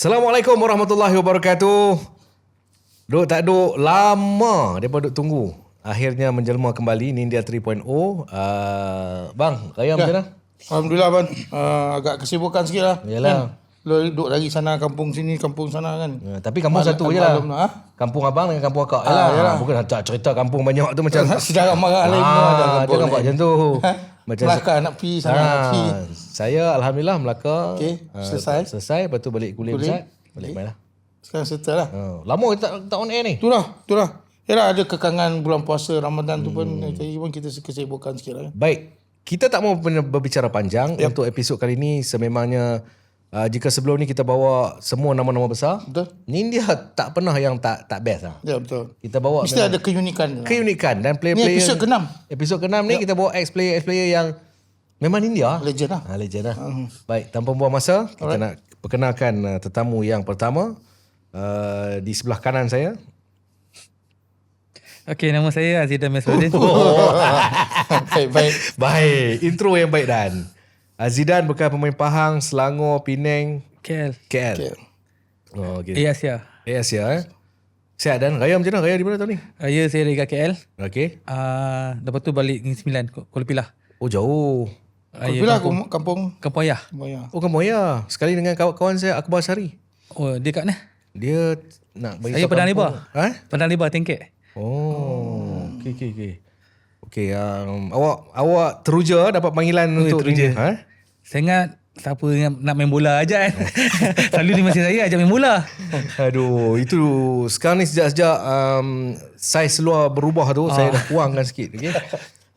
Assalamualaikum warahmatullahi wabarakatuh. Duk tak duk lama daripada duk tunggu. Akhirnya menjelma kembali Nindia 3.0. Bang, Raya macam mana? Alhamdulillah Ban. Agak kesibukan sikit lah. Yalah. Lo duduk lagi sana kampung sini kampung sana kan. Tapi kampung satu je lah. Kampung abang dengan kampung akak. Yalah. Bukan nak cerita kampung banyak tu macam Sejarah marah lain ada jangan buat macam tu. Macam Melaka nak pergi sana nak pergi. Saya alhamdulillah Melaka. Okey, selesai. Selesai, lepas tu balik kuliah besar. Balik main lah. Sekarang settle lah. Lama kita tak on air ni. Itulah. Yalah ada kekangan bulan puasa Ramadan tu pun kita kesibukan sikit lah kan. Baik, kita tak mau berbicara panjang. Untuk episod kali ni sememangnya jika sebelum ni kita bawa semua nama-nama besar, Betul. Nindia tak pernah yang tak best lah. Ya betul. Kita bawa Mesti ada keunikan. keunikan dan player-player. Ni episod ke-6. Episod ke-6 ni kita bawa ex-player yang memang Nindia. Legend lah. Legend lah. Baik, tanpa buang masa, kita nak perkenalkan tetamu yang pertama. Di sebelah kanan saya. Okey, nama saya Azidan Mesudin. Baik. Intro yang baik Dan. Azidan bukan pemain Pahang, Selangor, Penang, KL. Oh, okay. Asia. Asia Sihat Dan. Raya macam mana? Raya di mana tahun ni? Ya, saya dari KL. Okey. Lepas tu balik Negeri Sembilan, Kuala Pilah. Oh, jauh. Bila kampung Kampung Ayah. Boya. Oh, kamu ya. Sekali dengan kawan saya Akbar Sari. Oh, dia kat mana? Dia nak bagi Saya tahu Padang kampung. Lebar. Padang Lebar, Tengkek. Oh, okey. Okey, awak teruja dapat panggilan untuk teruja. Saya ingat siapa yang nak main bola aja kan. Selalu di masa saya ajak main bola. Aduh, itu sekarang ni sejak saiz luar berubah tu, saya dah kurangkan sikit.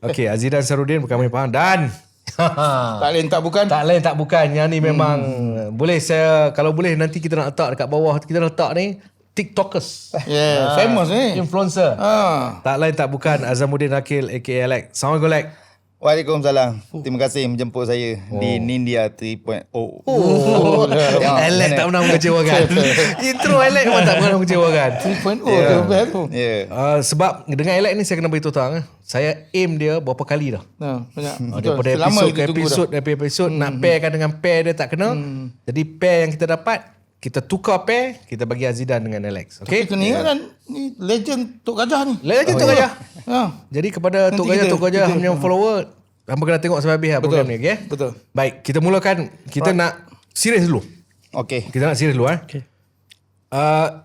Okey, Azidan Sarudin bukan main Pahang dan Tak lain tak bukan. tak lain tak bukan. Yang ni memang boleh saya, kalau boleh nanti kita nak letak dekat bawah, kita letak ni TikTokers. Yeah, famous ni. Influencer. Tak lain tak bukan Azamuddin Akil aka Alex. Assalamualaikum Alex. Waalaikumsalam. Terima kasih menjemput saya di Nindia 3.0. Alex tak pernah mengecewakan. Intro Alex pun tak pernah mengecewakan. 3.0 tu best tu. Sebab dengan Alex ni saya kena beritahu terang. Saya aim dia berapa kali dah. Banyak. Daripada episod ke episod nak pairkan dengan pair dia tak kena. Jadi pair yang kita dapat, kita tukar pair, kita bagi Azidan dengan Alex. Okay? Okay? Kita ni kan ni legend Tok Gajah ni. Legend Tok Gajah. Jadi kepada Nanti Tok Gajah, Tok Gajah punya follower, hampa kena tengok sampai habis lah program ni. Okay? Betul. Baik, kita mulakan. Kita nak serius dulu. Okey. Kita nak serius dulu. Okay.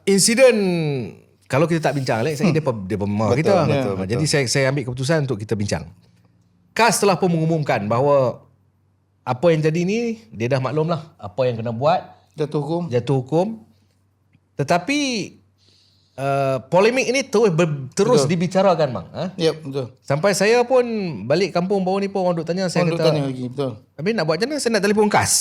Insiden, kalau kita tak bincang Alex, dia pemar kita. betul. Jadi saya ambil keputusan untuk kita bincang. KAS telah pun mengumumkan bahawa apa yang jadi ni, dia dah maklum lah apa yang kena buat. Jatuh hukum. Tetapi polemik ini terus dibicarakan bang. Ya, betul. Sampai saya pun balik kampung bawah ni pun orang duk tanya, saya Orang duk kata tanya lagi, betul. habis nak buat macam mana? Saya nak telefon KAS.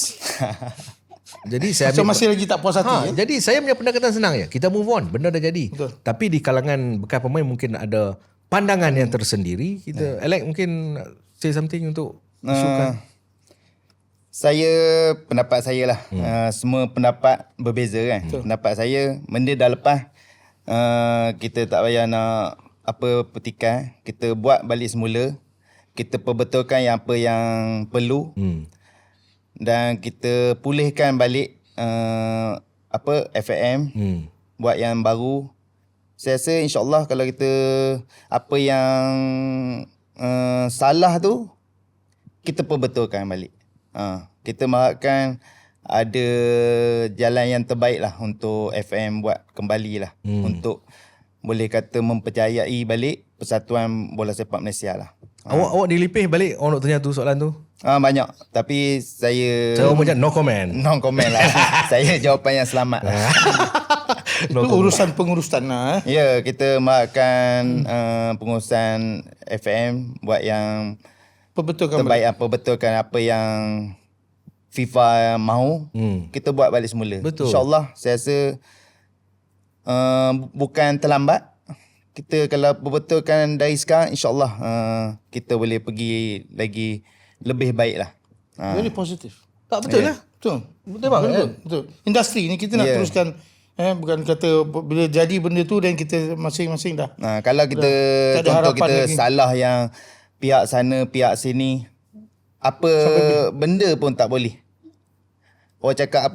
Jadi saya So masih lagi tak puas hati. Jadi saya punya pendekatan senang je. Kita move on, benda dah jadi. Betul. Tapi di kalangan bekas pemain mungkin ada pandangan yang tersendiri. Kita Alex mungkin say something untuk isukan. Pendapat saya lah. Semua pendapat berbeza kan. Pendapat saya, benda dah lepas. Kita tak payah nak apa petikan. Kita buat balik semula. Kita perbetulkan apa yang perlu. Dan kita pulihkan balik FAM. Buat yang baru. Saya rasa insyaAllah kalau kita apa yang salah tu, kita perbetulkan balik. Kita mengharapkan ada jalan yang terbaik lah untuk FM buat kembali lah. Untuk boleh kata mempercayai balik Persatuan Bola Sepak Malaysia lah. Awak dilipih balik orang nak tanya tu soalan tu. Banyak. Tapi saya Macam no comment. no comment lah. Saya jawapan yang selamat lah. Itu urusan pengurusan lah. Ya, kita mengharapkan pengurusan FM buat yang Perbetulkan terbaik apa betulkan apa yang FIFA mahu, kita buat balik semula. Betul. InsyaAllah saya rasa bukan terlambat. Kita kalau perbetulkan dari sekarang, insyaAllah kita boleh pergi lagi lebih baik lah. Very positif. Tak betul lah. Betul. Betul bang. Betul. Industri ni kita nak teruskan. Bukan kata bila jadi benda tu dan kita masing-masing dah. Kalau kita tak ada contoh harapan kita lagi. salah yang pihak sana, pihak sini, apa benda pun tak boleh. Orang cakap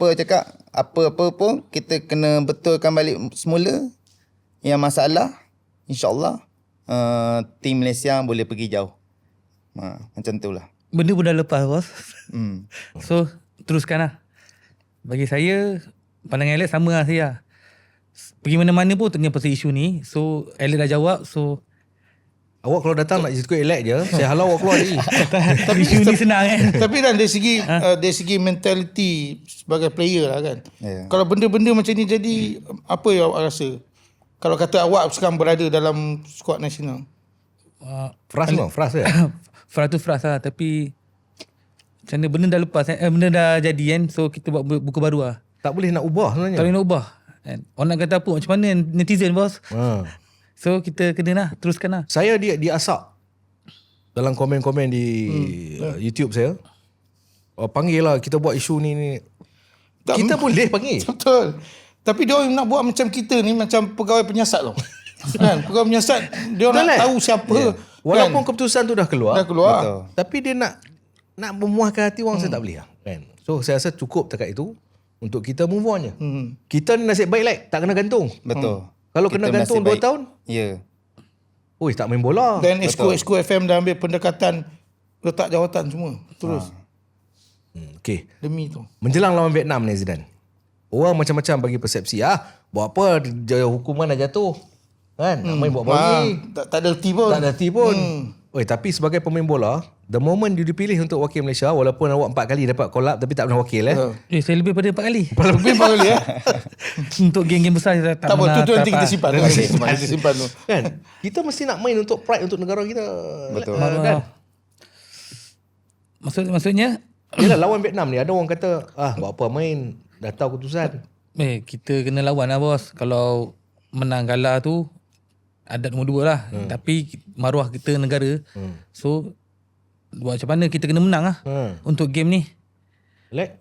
apa pun kita kena betulkan balik semula. Yang masalah insya-Allah tim Malaysia boleh pergi jauh. Macam tu lah. Benda pun dah lepas bos. Hmm. So teruskan lah. Bagi saya pandangan Alex sama lah saya. Pergi mana-mana pun tanya pasal isu ni. So Alex dah jawab. So Awak kalau datang nak ikut elak je, saya halau awak keluar lagi. tapi isu ni senang kan. Tapi kan dari segi mentality sebagai player lah kan. Yeah. Kalau benda-benda macam ni jadi, apa yang awak rasa? Kalau kata awak sekarang berada dalam skuad nasional. Fras memang, fras ya. Fras tu fras lah. Tapi macam mana benda dah lepas benda dah jadi kan. So kita buat buku baru lah. Tak boleh nak ubah sebenarnya. Tak boleh nak ubah kan? Orang nak kata apa macam mana netizen bos. So kita kena lah teruskan lah. Saya diasak dalam komen-komen di YouTube saya. Panggil lah kita buat isu ni. Kita boleh panggil. Betul. Tapi dia orang nak buat macam kita ni, macam pegawai penyiasat tau. Kan? Pegawai penyiasat, dia orang nak tahu siapa. Walaupun keputusan tu dah keluar. Betul. Tapi dia nak memuaskan hati orang, saya tak boleh lah. Kan? So saya rasa cukup dekat itu untuk kita move on je. Kita ni nasib baik like, tak kena gantung. Betul. Kalau Kita kena gantung 2 nasib baik. tahun, Ya. oi tak main bola. Dan Exco FM dah ambil pendekatan letak jawatan semua. Terus. Okay. Demi tu. Menjelang lawan Vietnam ni Zidane. Orang macam-macam bagi persepsi. Buat apa hukuman dah jatuh. Kan? Nak main buat bagi. Tak ada erti pun. Tak ada hati pun. Oi, tapi sebagai pemain bola, the moment you dipilih untuk wakil Malaysia, walaupun awak 4 kali dapat call up tapi tak pernah wakil Saya lebih pada 4 kali. Lebih kali ya. Untuk game-game besar saya Tak apa, tu nanti kita simpan. Kita simpan tu. Kan? Kita mesti nak main untuk pride untuk negara kita. Betul. Kan? Maksudnya Yelah lawan Vietnam ni ada orang kata buat apa main dah tahu keputusan. kita kena lawan lah bos. Kalau menang kalah tu adat nombor 2 lah. Tapi maruah kita negara. So buat macam mana kita kena menang lah untuk game ni. Lek?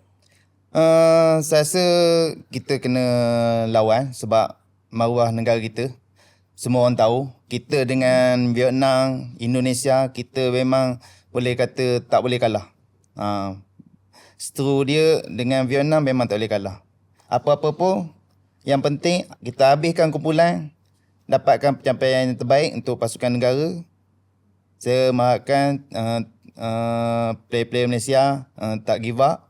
Saya rasa kita kena lawan sebab maruah negara kita. Semua orang tahu kita dengan Vietnam, Indonesia, kita memang boleh kata tak boleh kalah. Seteru dia dengan Vietnam memang tak boleh kalah. Apa-apa pun yang penting kita habiskan kumpulan, dapatkan pencapaian yang terbaik untuk pasukan negara. Saya mengharapkan player-player Malaysia tak give up,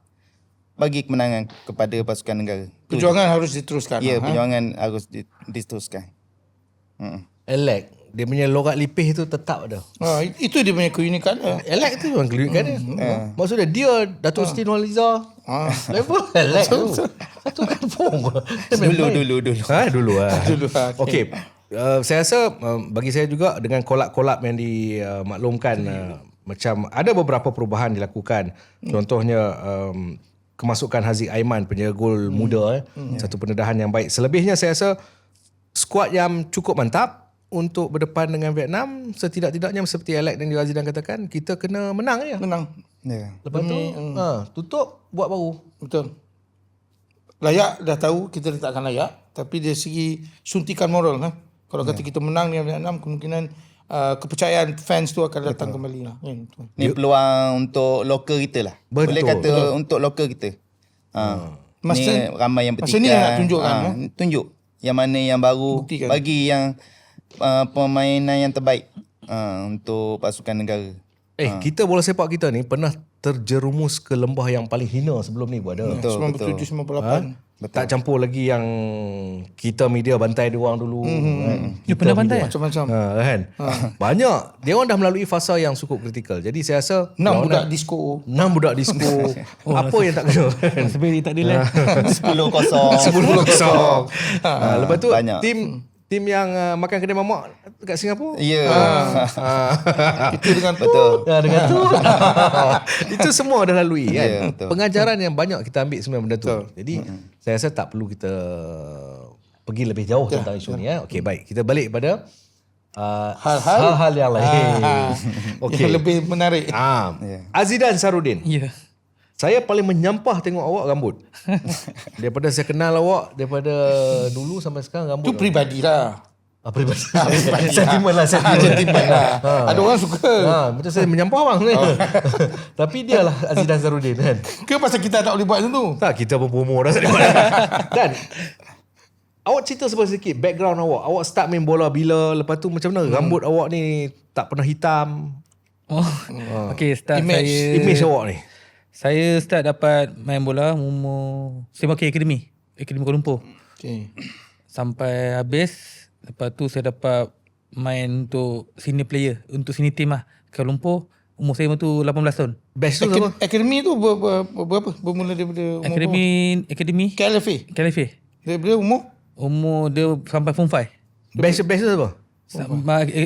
bagi kemenangan kepada pasukan negara. Perjuangan harus diteruskan. Ya, perjuangan harus diteruskan. Elek. Dia punya logat lipih tu tetap ada. Itu dia punya keunikan. Elek tu memang keunikan dia. Maksudnya dia Datuk Siti Nurhaliza. Level elek tu. Satu kampung. Dulu. Dulu. Okey. Saya rasa bagi saya juga dengan kolab-kolab yang dimaklumkan macam ada beberapa perubahan dilakukan. Contohnya kemasukan Haziq Aiman penjaga gol muda satu pendedahan yang baik. Selebihnya saya rasa skuad yang cukup mantap untuk berdepan dengan Vietnam. Setidak-tidaknya seperti Alex dan Azidan katakan, kita kena menang je. Menang. Ya. Lepas tu tutup buat baru. Betul. Layak dah tahu kita tak akan layak, tapi dari segi suntikan moral kalau kata kita menang dengan Vietnam, kemungkinan kepercayaan fans tu akan datang kembali lah. Ni peluang untuk lokal kita lah. Betul. Boleh kata untuk lokal kita. Ni ramai yang masa petikan. ni nak tunjukkan. Tunjuk yang mana yang baru. Buktikan. Bagi yang permainan yang terbaik untuk pasukan negara. Kita bola sepak kita ni pernah terjerumus ke lembah yang paling hina sebelum ni pun ada. 97-98. Tak campur lagi yang kita media bantai dia orang dulu. Dia pernah bantai Macam-macam. Kan? Banyak. Dia orang dah melalui fasa yang cukup kritikal. Jadi saya rasa 6 budak disco. 6 budak disco. Apa yang tak kena? Sebenarnya tak ada lah. 10-0. 10-0. Lepas tu banyak. tim yang makan kedai mamak dekat Singapura. Ya. Itu dengan Betul. Dengan tu. Itu semua dah lalui kan. Ya, betul. Pengajaran yang banyak kita ambil sebenarnya benda tu. Jadi saya rasa tak perlu kita pergi lebih jauh tentang isu ni. Okey, baik. Kita balik pada hal-hal yang lain. Yang lebih menarik. Azidan Sarudin. Ya. Saya paling menyampah tengok awak rambut. Daripada saya kenal awak, daripada dulu sampai sekarang rambut. Itu peribadi lah. Peribahasa. Sentimen lah. Sentimen lah. Ada orang suka. Macam saya menyampah bang. Tapi dia lah Aziz dan Zarudin kan. Ke pasal kita tak boleh buat macam tu? Tak, kita pun promo dah. Dan awak cerita sedikit background awak. Awak start main bola bila, lepas tu macam mana rambut awak ni tak pernah hitam. Okay, start Image awak ni. Saya start dapat main bola umur saya pakai akademi Kuala Lumpur. Okay. Sampai habis. Lepas tu saya dapat main untuk senior player, untuk senior team lah. Kuala Lumpur, umur saya tu 18 tahun. Best tu apa? Akademi tu berapa? Bermula daripada umur Akademi KLFA. Daripada umur dia sampai form 5. Best tu apa?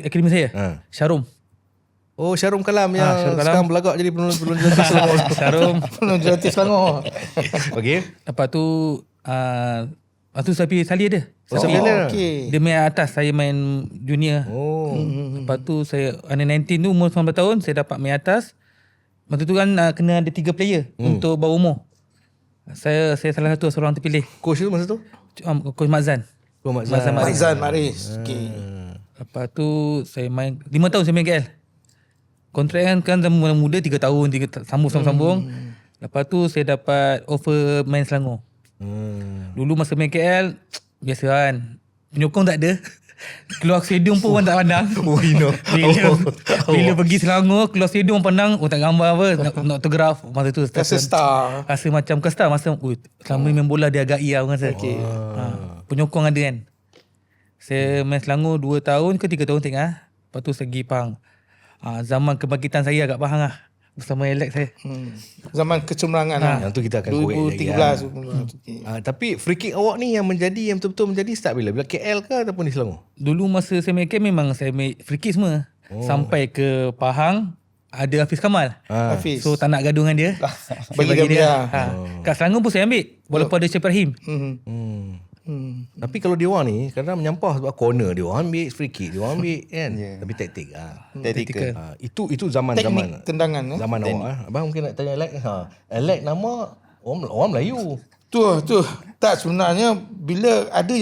Akademi saya. Syarum. Oh, Syarum Kalam yang Syarum Kalam. sekarang berlagak jadi penulis Selangor. Syarum. Penuh Jelatis Selangor. Okey. Lepas tu saya pergi Sali ada. Okay. Dia main atas, saya main junior. Lepas tu saya under 19 tu umur 19 tahun saya dapat main atas. Masa tu kan kena ada 3 player untuk bawah umur. Saya salah satu seorang terpilih. Coach tu masa tu? Coach Mazan. Mazan Maris. Okay. Lepas tu saya main 5 tahun saya main KL. Kontrak kan zaman muda 3 tahun, sambung. Lepas tu saya dapat offer main Selangor. Dulu masa main KL biasa kan, penyokong tak ada. Keluar stadium pun orang tak pandang. Bila pergi Selangor, keluar stadium orang pandang, tak gambar apa, nak autograf. Masa tu Rasa star. rasa macam ke star. Masa selama ni main bola dia agak iya orang rasa. Penyokong ada kan. Saya main Selangor 2 tahun ke 3 tahun tengah. Lepas tu saya pergi Pahang. Zaman kebangkitan saya agak Pahang lah. Bersama Alex saya. Zaman kecemerlangan lah. Yang tu kita akan korek lagi. 2013. Tapi free kick awak ni yang betul-betul menjadi start bila? Bila KL ke ataupun di Selangor? Dulu masa saya main camp memang saya main free kick semua. Sampai ke Pahang ada Hafiz Kamal. Hafiz. So tak nak gaduh dengan dia. Bagi dia. Kat Selangor pun saya ambil. Walaupun ada Syed Ibrahim. Tapi kalau dia orang ni kadang menyampah sebab corner dia orang ambil, free kick dia orang ambil kan. Tapi taktik Tactical. Itu zaman-zaman Teknik tendangan. zaman awak. Abang mungkin nak tanya Alex. Alex nama orang Melayu. Tu tak, sebenarnya bila ada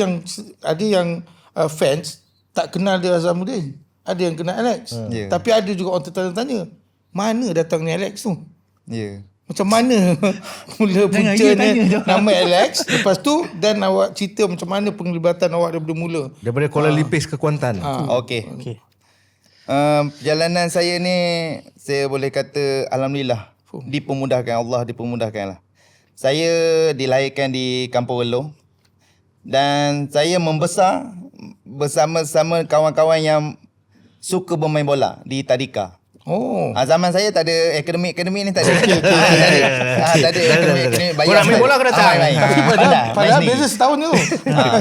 yang fans tak kenal dia Azamuddin, ada yang kenal Alex. Tapi ada juga orang tertanya-tanya, mana datang ni Alex tu? Macam mana mula puncanya nama Alex, lepas tu dan awak cerita macam mana penglibatan awak daripada mula Daripada Kuala Lipis ke Kuantan. Okey. Perjalanan saya ni saya boleh kata alhamdulillah Allah dipermudahkan lah. Saya dilahirkan di Kampung Welo dan saya membesar bersama-sama kawan-kawan yang suka bermain bola di Tadika. Zaman saya tak ada akademi ni tak ada. Tak ada akademi bayar. Kau nak main bola kau datang. padahal beza setahun tu.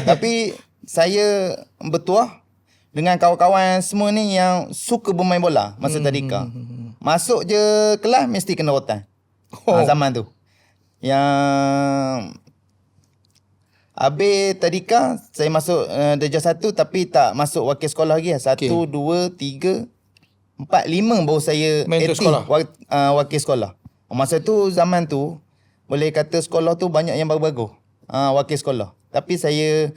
Tapi saya bertuah dengan kawan-kawan semua ni yang suka bermain bola masa Tadika. Masuk je kelas mesti kena rotan. Zaman tu. Yang habis Tadika saya masuk darjah 1 tapi tak masuk wakil sekolah lagi. 1, 2, 3, 4, 5 baru saya wakil sekolah. Masa tu zaman tu boleh kata sekolah tu banyak yang bagus-bagus. Wakil sekolah. Tapi saya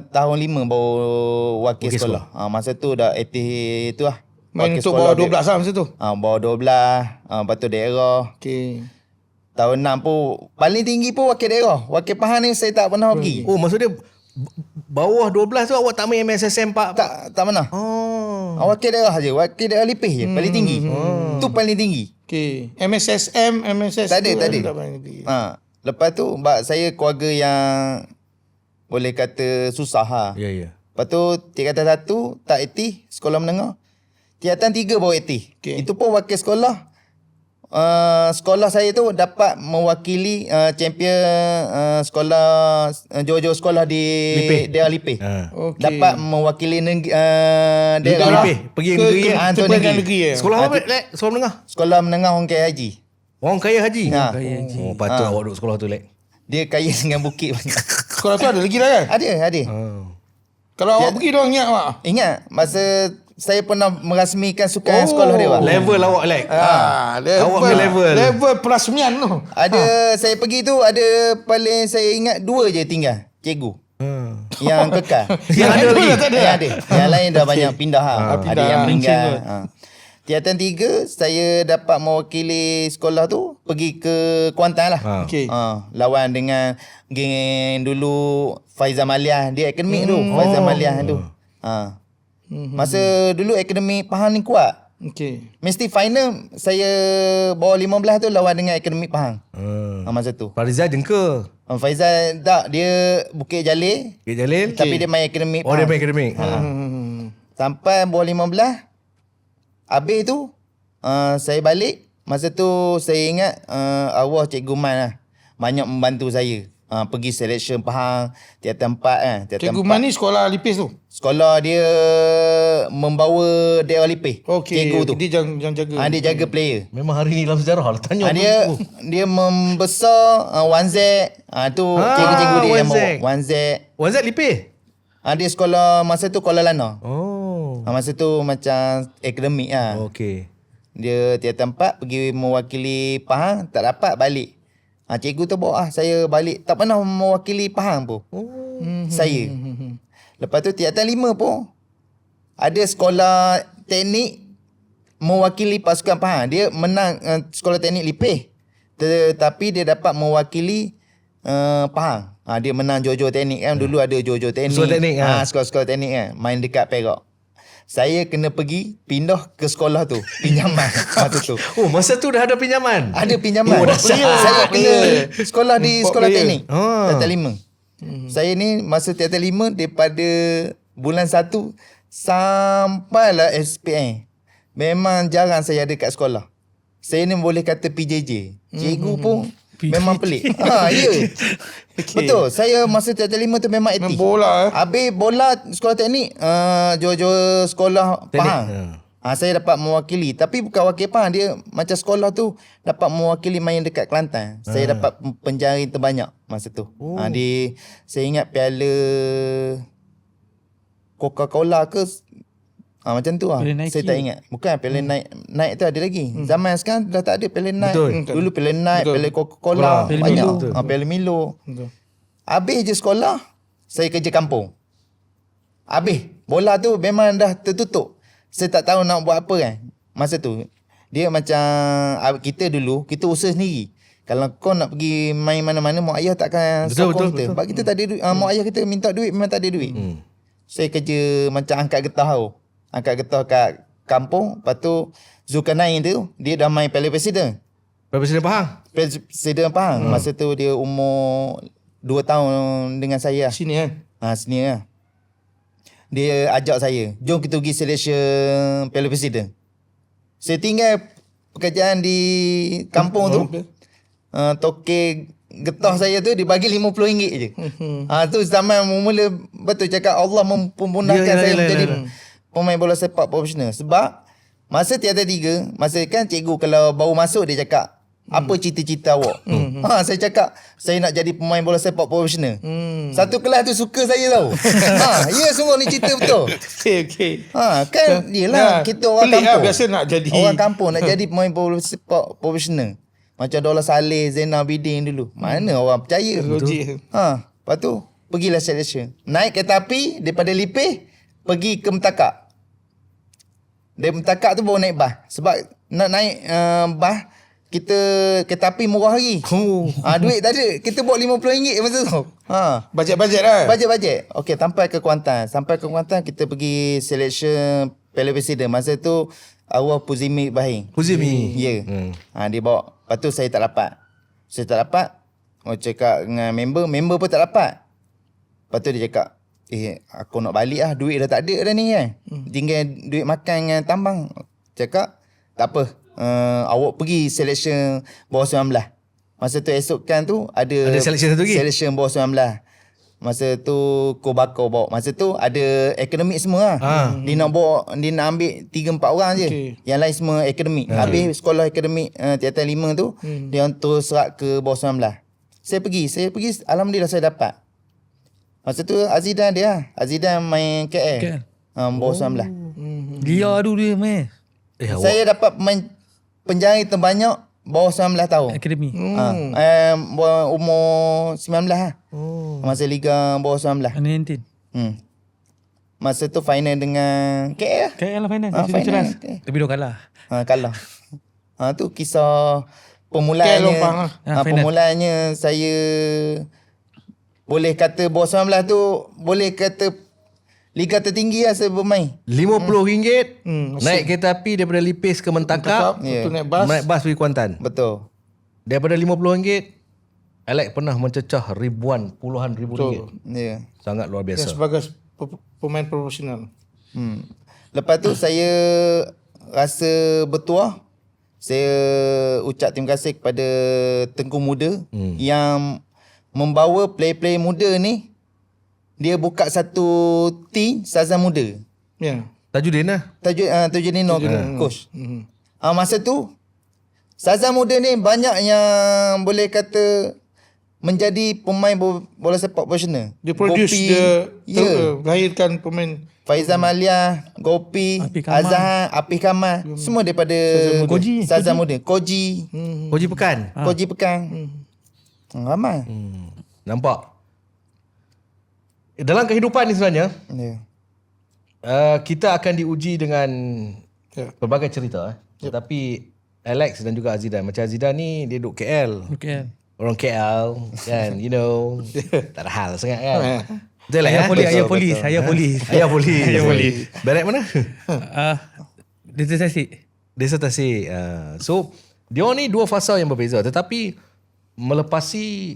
tahun 5 baru wakil sekolah. Masa tu dah aktif tu lah. Main untuk bawah 12 lah masa tu. Bawah 12, lepas tu daerah. Okay. Tahun 6 pun paling tinggi pun wakil daerah. Wakil Pahang ni saya tak pernah pergi. Maksud dia bawah 12 tu awak tak main MSSM Pak? Tak pernah. Wakil daerah je. Wakil daerah Lipis je. Paling tinggi. Tu paling tinggi. Okay. MSSM, MSS Tak ada. Lepas tu saya keluarga yang boleh kata susah ha. Ya. Lepas tu tingkatan 1 tak aktif sekolah menengah. Tingkatan 3 baru aktif. Itu pun wakil sekolah. Sekolah saya tu dapat mewakili champion sekolah jauh-jauh sekolah di daerah Lipis. Dapat mewakili daerah Lipis pergi negeri. Sekolah apa Lek? Sekolah menengah. Sekolah menengah orang kaya haji. Orang kaya haji. Patut awak duduk sekolah tu Lek. Dia kaya dengan bukit banyak. Sekolah tu ada lagi dah kan? Ada. Kalau awak pergi dia orang ingat awak? Ingat masa saya pernah merasmikan sukan sekolah dia. Level awak Lek. Awak punya level perasmian tu. Ada saya pergi tu ada paling saya ingat 2 je tinggal cikgu. Yang kekal. Yang ada lagi. Yang ada. Yang lain dah banyak pindah. pindah. Ada yang Pencen meninggal. kot. Tingkatan 3 saya dapat mewakili sekolah tu pergi ke Kuantan lah. Okey. Lawan dengan geng dulu Faizal Maliah. Dia akademik tu. Faizal Maliah tu. Masa dulu akademik Pahang ni kuat. Okey. Mesti final saya bawah 15 tu lawan dengan akademik Pahang. Masa tu. Farizal jengka. Faizal tak, dia Bukit Jalil. Bukit Jalil. Tapi dia main akademik Oh, dia Pahang. main akademik. Sampai bawah 15. Habis tu saya balik. Masa tu saya ingat arwah Cikgu Man lah. Banyak membantu saya. Pergi selection Pahang. Tingkatan 4 kan. Cikgu Man ni sekolah Lipis tu? Sekolah dia membawa Dewa Lipih. Okey. Cikgu tu. Dia yang jaga. Dia jaga player. Memang hari ni dalam sejarah lah. Tanya. Dia membesar Wan Z. Tu cikgu-cikgu dia yang bawa. Wan Z. Wan Z Lipih? Dia sekolah masa tu Kuala Lana. Oh. Masa tu macam akademik lah. Okey. Dia tingkatan 4 pergi mewakili Pahang. Tak dapat balik. Cikgu tu bawa saya balik. Tak pernah mewakili Pahang pun. Saya. Lepas tu tingkatan 5 pun ada sekolah teknik mewakili pasukan Pahang. Dia menang sekolah teknik Lipih. Tetapi dia dapat mewakili Pahang. Dia menang Jojo Teknik kan. Dulu ada Jojo Teknik. Sekolah teknik sekolah-sekolah teknik kan. Main dekat Perak. Saya kena pergi pindah ke sekolah tu. Pinjaman masa tu. Oh, masa tu dah ada pinjaman? Ada pinjaman. Oh, dahsyat. Saya kena sekolah di sekolah teknik. Tingkatan 5. Saya ni masa tingkatan 5 daripada bulan 1 sampailah SPM. Memang jarang saya ada kat sekolah. Saya ni boleh kata PJJ. Cikgu pun memang pelik. Ya. Betul. Saya masa tingkatan 5 tu memang aktif. Main bola Habis bola sekolah teknik jual-jual sekolah Teknik. Pahang. Saya dapat mewakili. Tapi bukan wakil Pahang. Dia macam sekolah tu dapat mewakili main dekat Kelantan. Saya dapat penjari terbanyak masa tu. Saya ingat piala Coca-Cola ke macam tu lah. Saya tak ingat. Bukan piala naik tu ada lagi. Zaman sekarang dah tak ada piala naik. Betul. Dulu piala naik, piala Coca-Cola. Piala Banyak. Milo. Piala Milo. Habis je sekolah, saya kerja kampung. Habis. Bola tu memang dah tertutup. Saya tak tahu nak buat apa kan. Masa tu. Dia macam kita dulu, kita usaha sendiri. Kalau kau nak pergi main mana-mana, mak ayah takkan sokong kita. Sebab kita tak ada duit. Mak ayah kita minta duit, memang tak ada duit. Saya kerja macam angkat getah tu. Angkat getah kat kampung. Lepas tu Zulkarnain tu, dia dah main Piala Presiden. Presiden Pahang? Presiden Pahang. Masa tu dia umur 2 tahun dengan saya. Sini kan? Sini lah. Dia ajak saya, jom kita pergi selection Piala Presiden. Saya tinggal pekerjaan di kampung tu. Toke getah saya tu dibagi RM50 je. Tu zaman mula betul cakap Allah mempermudahkan saya menjadi pemain bola sepak profesional. Sebab masa tingkatan 3, masa kan cikgu kalau baru masuk dia cakap, apa cita-cita awak? Saya cakap saya nak jadi pemain bola sepak profesional. Satu kelas tu suka saya tau. Ya semua ni cerita betul. Okey. Kan yelah kita orang pelik kampung. Biasa nak jadi Orang kampung nak jadi pemain bola sepak profesional. Macam Dola Saleh, Zainal Abidin dulu. Mana orang percaya? Logik. Lepas tu pergilah selection. Naik kereta api daripada Lipih pergi ke Metakak. Dari Metakak tu baru naik bas. Sebab nak naik bas kita kereta api murah lagi. Duit tak ada. Kita bawa RM50 masa tu. Bajet-bajet lah. Bajet. Okey, sampai ke Kuantan. Kita pergi selection Piala Presiden. Masa tu arwah Puzimi Bahing. Puzimi? Ya. Dia bawa. Lepas tu saya tak dapat. Cakap dengan member pun tak dapat. Lepas tu dia cakap, aku nak balik lah. Duit dah tak ada dah ni kan. Tinggal duit makan dengan tambang. Cakap, tak apa. Awak pergi selection bawah 19. Masa tu esokkan tu ada selection satu lagi? Selection bawah 19. Masa tu Kobako bawa. Masa tu ada akademik semua lah. Dia nak ambil 3-4 orang je. Okay. Yang lain semua akademik. Habis sekolah akademik tingkatan 5 tu, dia hantar serat ke bawah 19. Saya pergi. Alhamdulillah saya dapat. Masa tu Azidan dia lah. Azidan main KL. Bawah 19. Dia tu dia main. Saya dapat pemain penjari terbanyak bawah 19 tahun. Akademi. Umur 19 lah. Masa Liga bawah 19. Under 19. Masa tu final dengan KL lah. KL lah final. Final. Ceras. Okay. Tapi dia kalah. Kalah. Tu kisah KL permulaannya. lompang lah. Final. Permulaannya saya boleh kata bawah 19 tu boleh kata liga tertinggi lah saya bermain. RM50 naik kereta api daripada Lipis ke Mentakap. Untuk naik bas. Naik bas pergi Kuantan. Betul. Daripada RM50, Alex pernah mencecah puluhan ribu ringgit. Ya. Sangat luar Dan biasa. sebagai pemain profesional. Lepas tu saya rasa bertuah. Saya ucap terima kasih kepada Tengku Muda yang membawa player-player muda ni. Dia buka satu team Sazan Muda. Ya. Tajudin lah. Tajuddin Nur coach. Masa tu Sazan Muda ni banyak yang boleh kata menjadi pemain bola sepak profesional. Dia produce, Gopi, dia lahirkan pemain. Faizal Malia, Gopi, Apif Kamal. Azhar, Apif Kamal, semua daripada Koji. Sazan Muda. Koji. Koji Pekan. Koji Pekan. Ramai. Nampak? Dalam kehidupan ni sebenarnya, Ya. kita akan diuji dengan pelbagai cerita. Tetapi Alex dan juga Azidan. Macam Azidan ni, dia duduk KL. KL. Orang KL kan, you know, tak ada hal sangat kan. Betul lah Ayah polis, Betul, ayah betul. polis, ayah polis. Ayah polis. Ayah polis. Barat mana? Desa Tasik. Desa Tasik. So, dia ni dua fasa yang berbeza. Tetapi melepasi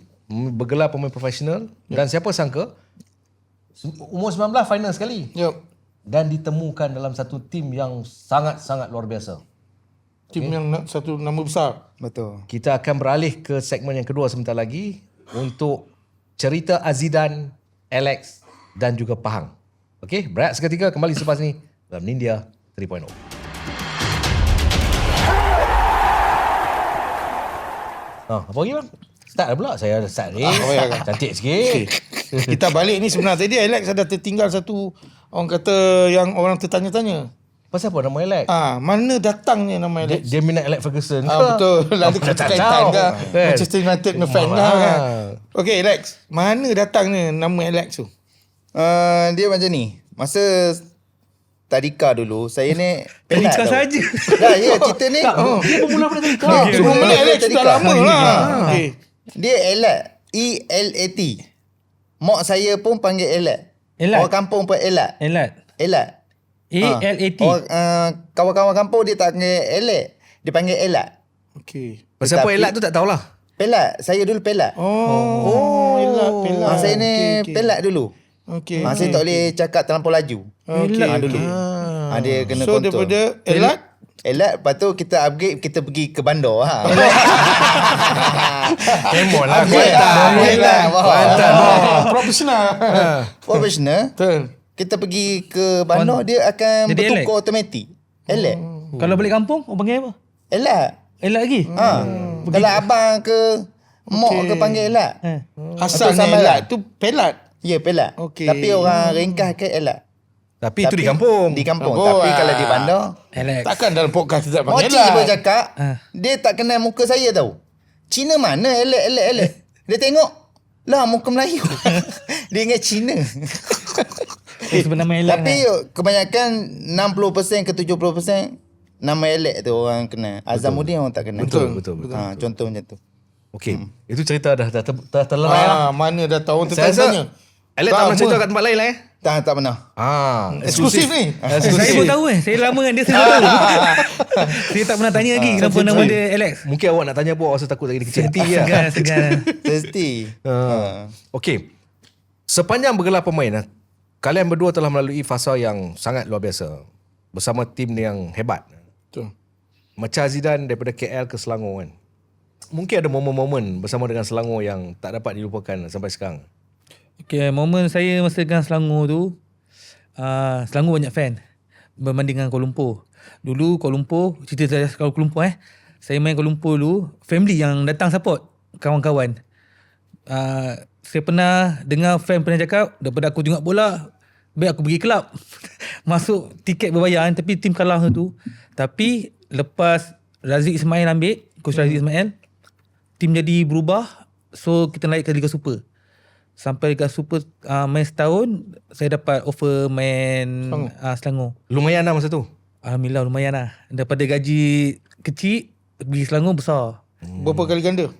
bergelar pemain profesional dan siapa sangka umur 19 final sekali. Yup. Dan ditemukan dalam satu tim yang sangat-sangat luar biasa. Tim yang satu nama besar. Betul. Kita akan beralih ke segmen yang kedua sebentar lagi untuk cerita Azidan, Alex dan juga Pahang. Okey, berehat seketika, kembali selepas ni dalam Nindia 3.0. Apa lagi bang? Start dah pula. Saya start ni. Cantik sikit. Kita balik ni sebenarnya tadi Alex ada tertinggal satu orang kata yang orang tertanya-tanya. Pasal apa nama Alex? Mana datangnya nama Alex? Dia minat Alex Ferguson ke? Betul. Lalu kaitan ke? Manchester United punya fan lah kan. Okay Alex, mana datangnya nama Alex tu? Dia macam ni. Masa tadika dulu, saya ni penat Tadika tau. saja. Dah, ya cerita ni. Dia pemula pada tadika. Cuma mana Alex dah lama lah. Okay. Dia Elat. E-L-A-T. Mak saya pun panggil Elat. Elat. Orang kampung pun Elat. Elat. Elat. A-L-A-T. Kawan-kawan kampung dia tak panggil Elat. Dia panggil Elat. Okay. Pasal apa Elat tu tak tahulah. Pelat. Saya dulu pelat. Pelat. Saya ni pelat dulu. Okay. Saya tak boleh cakap terlampau laju. Okay. Dulu. Dia kena So kontrol. daripada Elat, Lepas tu kita upgrade, kita pergi ke bandar. Emon lah. profesional. Profesional. Betul. Kita pergi ke bandar, dia akan Jadi bertukar automatik. Elak. Kalau balik kampung, orang panggil apa? Elak. Elat lagi? Kalau abang ke mak ke panggil elak. Asalnya Elat tu pelat. Ya, pelat. Okey. Tapi orang ringkas ke elak. Tapi itu di kampung. Di kampung. Oh, Tapi kalau di bandar, Alex. Takkan dalam podcast tidak panggil Moci pun Elat. cakap, dia tak kenal muka saya tau. Cina mana elak. Dia tengok, lah muka Melayu. Dia ingat Cina. Sebab nama Elat. Tapi kebanyakan 60% ke 70% nama elak tu orang kenal. Azamuddin orang tak kenal. Betul. Contoh macam tu. Okey. Itu cerita dah terlerai lah. Mana dah tahu orang Saya rasa tertanya. Alex tak pernah cerita kat tempat lain lah Tak pernah. Eksklusif ni. Saya pun tahu Saya lama dengan dia, saya pun tahu. Saya tak pernah tanya lagi kenapa nama dia Alex. Mungkin awak nak tanya pun awak rasa takut lagi dia kecil hati lah. Segan. Thirsty. Okey. Sepanjang bergelar pemain, kalian berdua telah melalui fasa yang sangat luar biasa. Bersama tim yang hebat. Betul. Macam Zidane daripada KL ke Selangor kan. Mungkin ada momen-momen bersama dengan Selangor yang tak dapat dilupakan sampai sekarang. Okay, momen saya masa dengan Selangor tu, Selangor banyak fan berbanding dengan Kuala Lumpur. Dulu Kuala Lumpur, cerita saya Kuala Lumpur saya main Kuala Lumpur dulu, family yang datang support kawan-kawan. Saya pernah dengar fan pernah cakap, daripada aku tengok bola, baik aku pergi kelab. Masuk tiket berbayar tapi tim kalah tu. Tapi lepas Razik Ismail ambil, Coach Razi Ismail. Tim jadi berubah. So kita naik ke Liga Super. Sampai Liga Super main setahun, saya dapat offer main Selangor. Lumayan lah masa tu. Alhamdulillah lumayan lah. Daripada gaji kecil, pergi Selangor besar. Berapa kali ganda?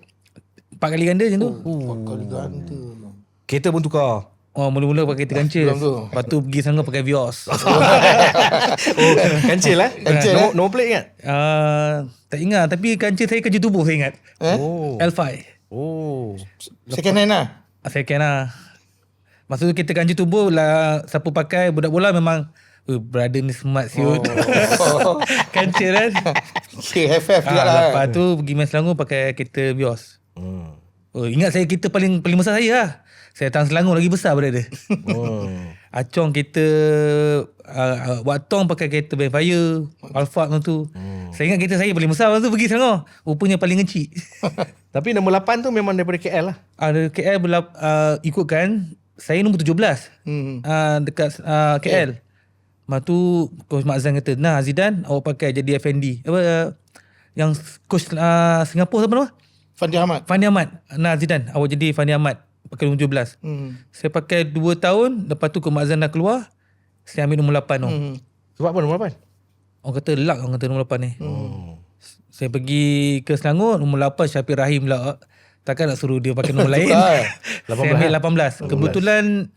4 kali ganda macam tu. 4 kali ganda. Kereta pun tukar. Mula-mula pakai kereta kancil. Sebelum tu. Lepas tu pergi Selangor pakai Vios. Kancil lah. Kancil, Nombor plate ingat? Tak ingat. Tapi kancil saya kerja tubuh saya ingat. Oh. L5. Oh. Second hand lah. Second lah. Masa tu kita kancil tubuh lah. Siapa pakai budak bola memang brother ni smart siut. Kancil kan. Okay, FF juga lah. Lepas tu pergi main Selangor pakai kereta Vios. Ingat saya kereta paling besar saya lah. Saya datang Selangor lagi besar daripada dia. Acong kereta Watong pakai kereta Backfire, Alphard tu. Saya ingat kereta saya paling besar tu pergi Selangor. Rupanya paling kecil. Tapi nombor 8 tu memang daripada KL lah. Ada KL ikutkan saya nombor 17. Dekat KL. Lepas tu Coach Mak Zan kata, "Nah Zidane awak pakai jadi FND." Yang coach Singapura siapa nama? Fandi Ahmad. Nah Zidane awak jadi Fandi Ahmad. Pakai nombor 17. Saya pakai 2 tahun. Lepas tu Coach Mak Zan dah keluar. Saya ambil nombor 8 tu. Sebab apa nombor 8? Orang kata luck orang kata nombor 8 ni. Saya pergi ke Selangor, nombor 8 Syafiq Rahim lah. Takkan nak suruh dia pakai nombor lain. Saya ambil 18. Kebetulan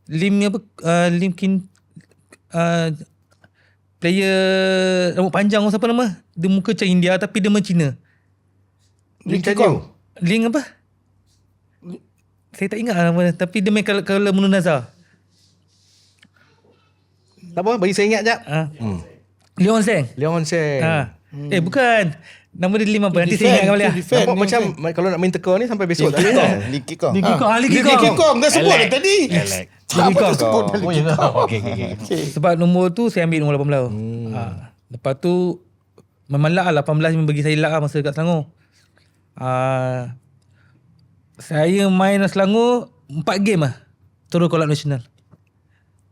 Lim player rambut panjang siapa nama? Dia muka macam India tapi dia macam Cina. Lim Chanyu. Ling apa? Saya tak ingat nama dia. Tapi dia main kalau Munu Nazar. Tak apa, bagi saya ingat jap. Leon Seng. Leon Seng. Bukan. Nama dia Lim apa? Nanti saya ingatkan balik. Nampak macam kalau nak main teka ni sampai besok tak ada. Lee Kikong. Lee Kikong. Dah sebut dah tadi. Lee Kikong. Oh ya. Okey. Sebab nombor tu saya ambil nombor 18. Lepas tu memang lah 18 memang bagi saya lah masa kat Selangor. Saya main Selangor 4 game lah. Terus call up national.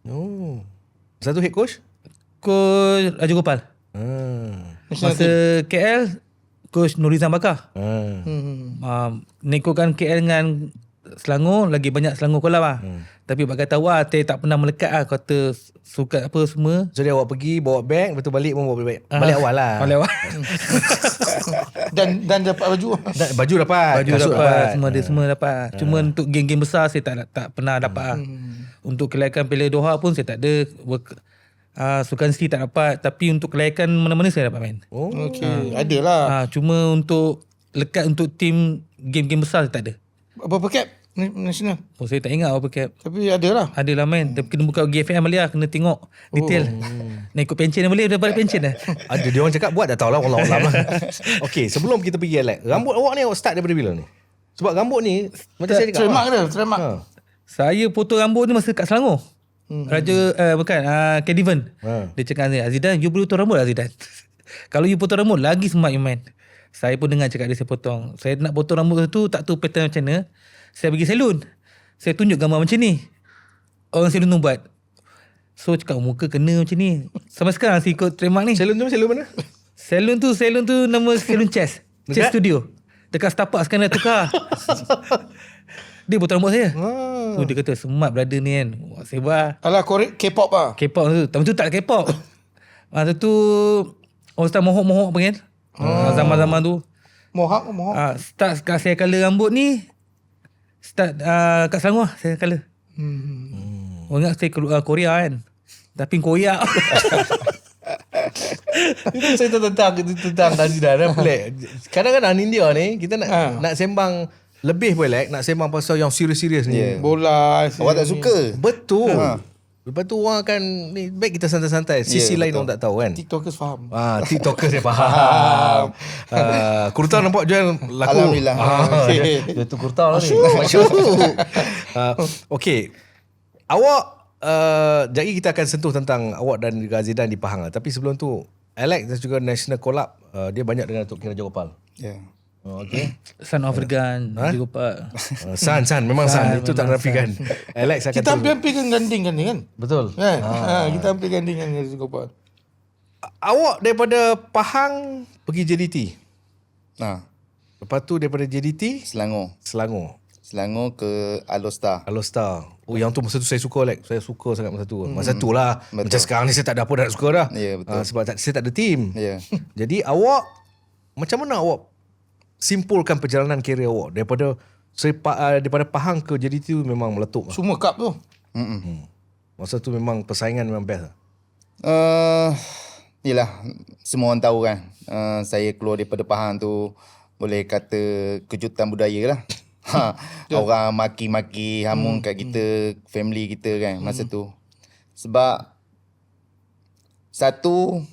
Oh. Satu head coach? Coach Raja Gopal. Masa KL Coach Nurizam Bakar. Ikutkan KL dengan Selangor, lagi banyak Selangor call up lah. Tapi bak kata awak saya tak pernah melekat lah. Kata sukat apa semua. Jadi awak pergi bawa beg, betul balik pun bawa beg. Balik awal lah. Balik awal. Dan dapat baju. Baju dapat. Baju dapat. Semua dia semua dapat. Cuma untuk game-game besar saya tak pernah dapat lah. Untuk kelayakan Piala Doha pun saya tak ada. Sukan ski tak dapat. Tapi untuk kelayakan mana-mana saya dapat main. Okey, ada lah. Cuma untuk lekat untuk tim game-game besar saya tak ada. Berapa cap national? Saya tak ingat apa cap. Tapi ada lah. Ada lah main. Tapi kena buka GFM balik lah. Kena tengok detail. Nak ikut pension dah boleh. Dah balik pension dah. Ada dia orang cakap buat dah tahu lah. Wallah-wallah lah. Okey, sebelum kita pergi Alex, rambut awak ni awak start daripada bila ni? Sebab rambut ni macam saya cakap. Trademark. Saya potong rambut ni masa kat Selangor. Bukan Kediven. Dia cakap Zidane, you boleh potong rambut lah Zidane. Kalau you potong rambut lagi smart you main. Saya pun dengar cakap dia saya potong. Saya nak potong rambut tu tak tahu pattern macam mana. Saya pergi salon. Saya tunjuk gambar macam ni. Orang salon tu buat. So cakap muka kena macam ni. Sampai sekarang saya ikut trademark ni. Salon tu salon mana? Salon tu nama salon Chess. Chess Studio. Dekat Setapak sekarang dah tukar. Dia potong rambut saya. So dia kata smart brother ni kan. Saya buat. Alah K-pop lah. K-pop tu. Tapi tu tak K-pop. Masa tu orang start mohok-mohok apa kan. Zaman-zaman tu. Mohak. Start kat saya colour rambut ni. Start kat Selangor saya colour. Orang ingat saya keluar Korea kan. Tapi koyak. Itu saya tentang Zidane pelik. Kadang-kadang India ni kita nak sembang lebih boleh nak sembang pasal yang serius-serius ni. Bola. Awak tak suka? Betul. Lepas tu orang akan ni baik kita santai-santai. Sisi lain orang tak tahu kan. TikTokers faham. TikTokers dia faham. Kurta nampak jual laku. Alhamdulillah. Dia tu kurta lah ni. Masyaallah. Okey. Awak jadi kita akan sentuh tentang awak dan juga Zidane di Pahang lah. Tapi sebelum tu Alex dan juga National Collab dia banyak dengan Tok King Raja Gopal. Ya. Okay. Son of Regan. Raja Gopal. San memang San. Itu tak rafikan. Alex akan Kita hampir kan ganding kan? Betul. Kan? Kita hampir ganding kan Raja Gopal. Awak daripada Pahang pergi JDT. Lepas tu daripada JDT Selangor ke Alostar. Alostar. Oh, yang tu masa tu saya suka, Saya suka sangat masa tu. Masa tu lah. Macam sekarang ni saya tak ada apa dah nak suka dah. Ya, betul. Sebab saya tak ada team. Ya. Jadi awak, macam mana awak simpulkan perjalanan kerjaya awak? Daripada Pahang ke JDT tu memang meletup. Semua cup tu. Masa tu memang persaingan memang best. Yelah, semua orang tahu kan. Saya keluar daripada Pahang tu, boleh kata kejutan budaya lah. Orang maki-maki hamun kat kita, family kita kan masa tu. Sebab satu,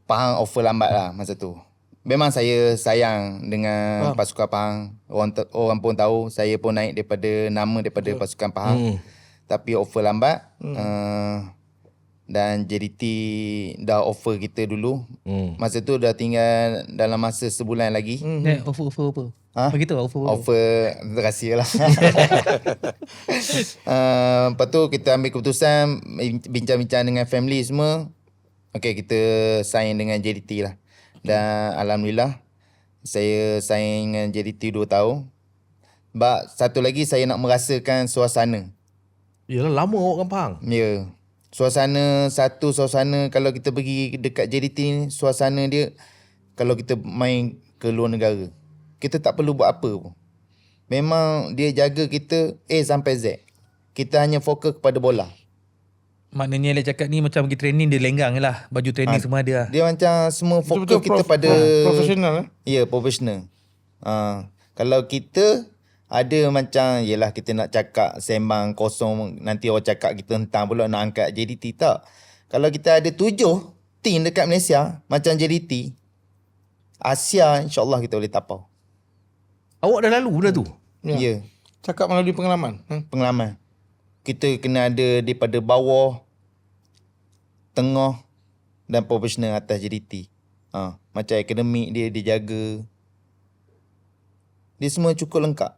Pahang offer lambat lah masa tu. Memang saya sayang dengan pasukan Pahang. Orang pun tahu saya pun naik daripada pasukan Pahang. Tapi offer lambat. Dan JDT dah offer kita dulu. Masa tu dah tinggal dalam masa sebulan lagi. Offer apa? Bagi tahu offer. Offer rahsia lah. Lepas tu kita ambil keputusan, bincang-bincang dengan family semua. Okay, kita sign dengan JDT lah. Dan alhamdulillah saya sign dengan JDT 2 tahun. Sebab satu lagi saya nak merasakan suasana. Yelah, lama awak kan Pahang. Ya. Suasana kalau kita pergi dekat JDT ni, suasana dia kalau kita main ke luar negara, kita tak perlu buat apa pun. Memang dia jaga kita A sampai Z. Kita hanya fokus kepada bola. Maknanya Alex cakap ni macam pergi training dia lenggang je lah. Baju training semua ada lah. Dia macam semua fokus kita pada profesional. Ya, profesional. Kalau kita ada macam, yelah kita nak cakap sembang kosong, nanti orang cakap kita hentang pula nak angkat JDT, tak. Kalau kita ada 7 team dekat Malaysia macam JDT, Asia insyaAllah kita boleh tapau. Awak dah lalu benda tu? Ya. Cakap melalui pengalaman. Pengalaman. Kita kena ada daripada bawah, tengah dan profesional atas JDT. Macam akademik dia jaga. Dia semua cukup lengkap.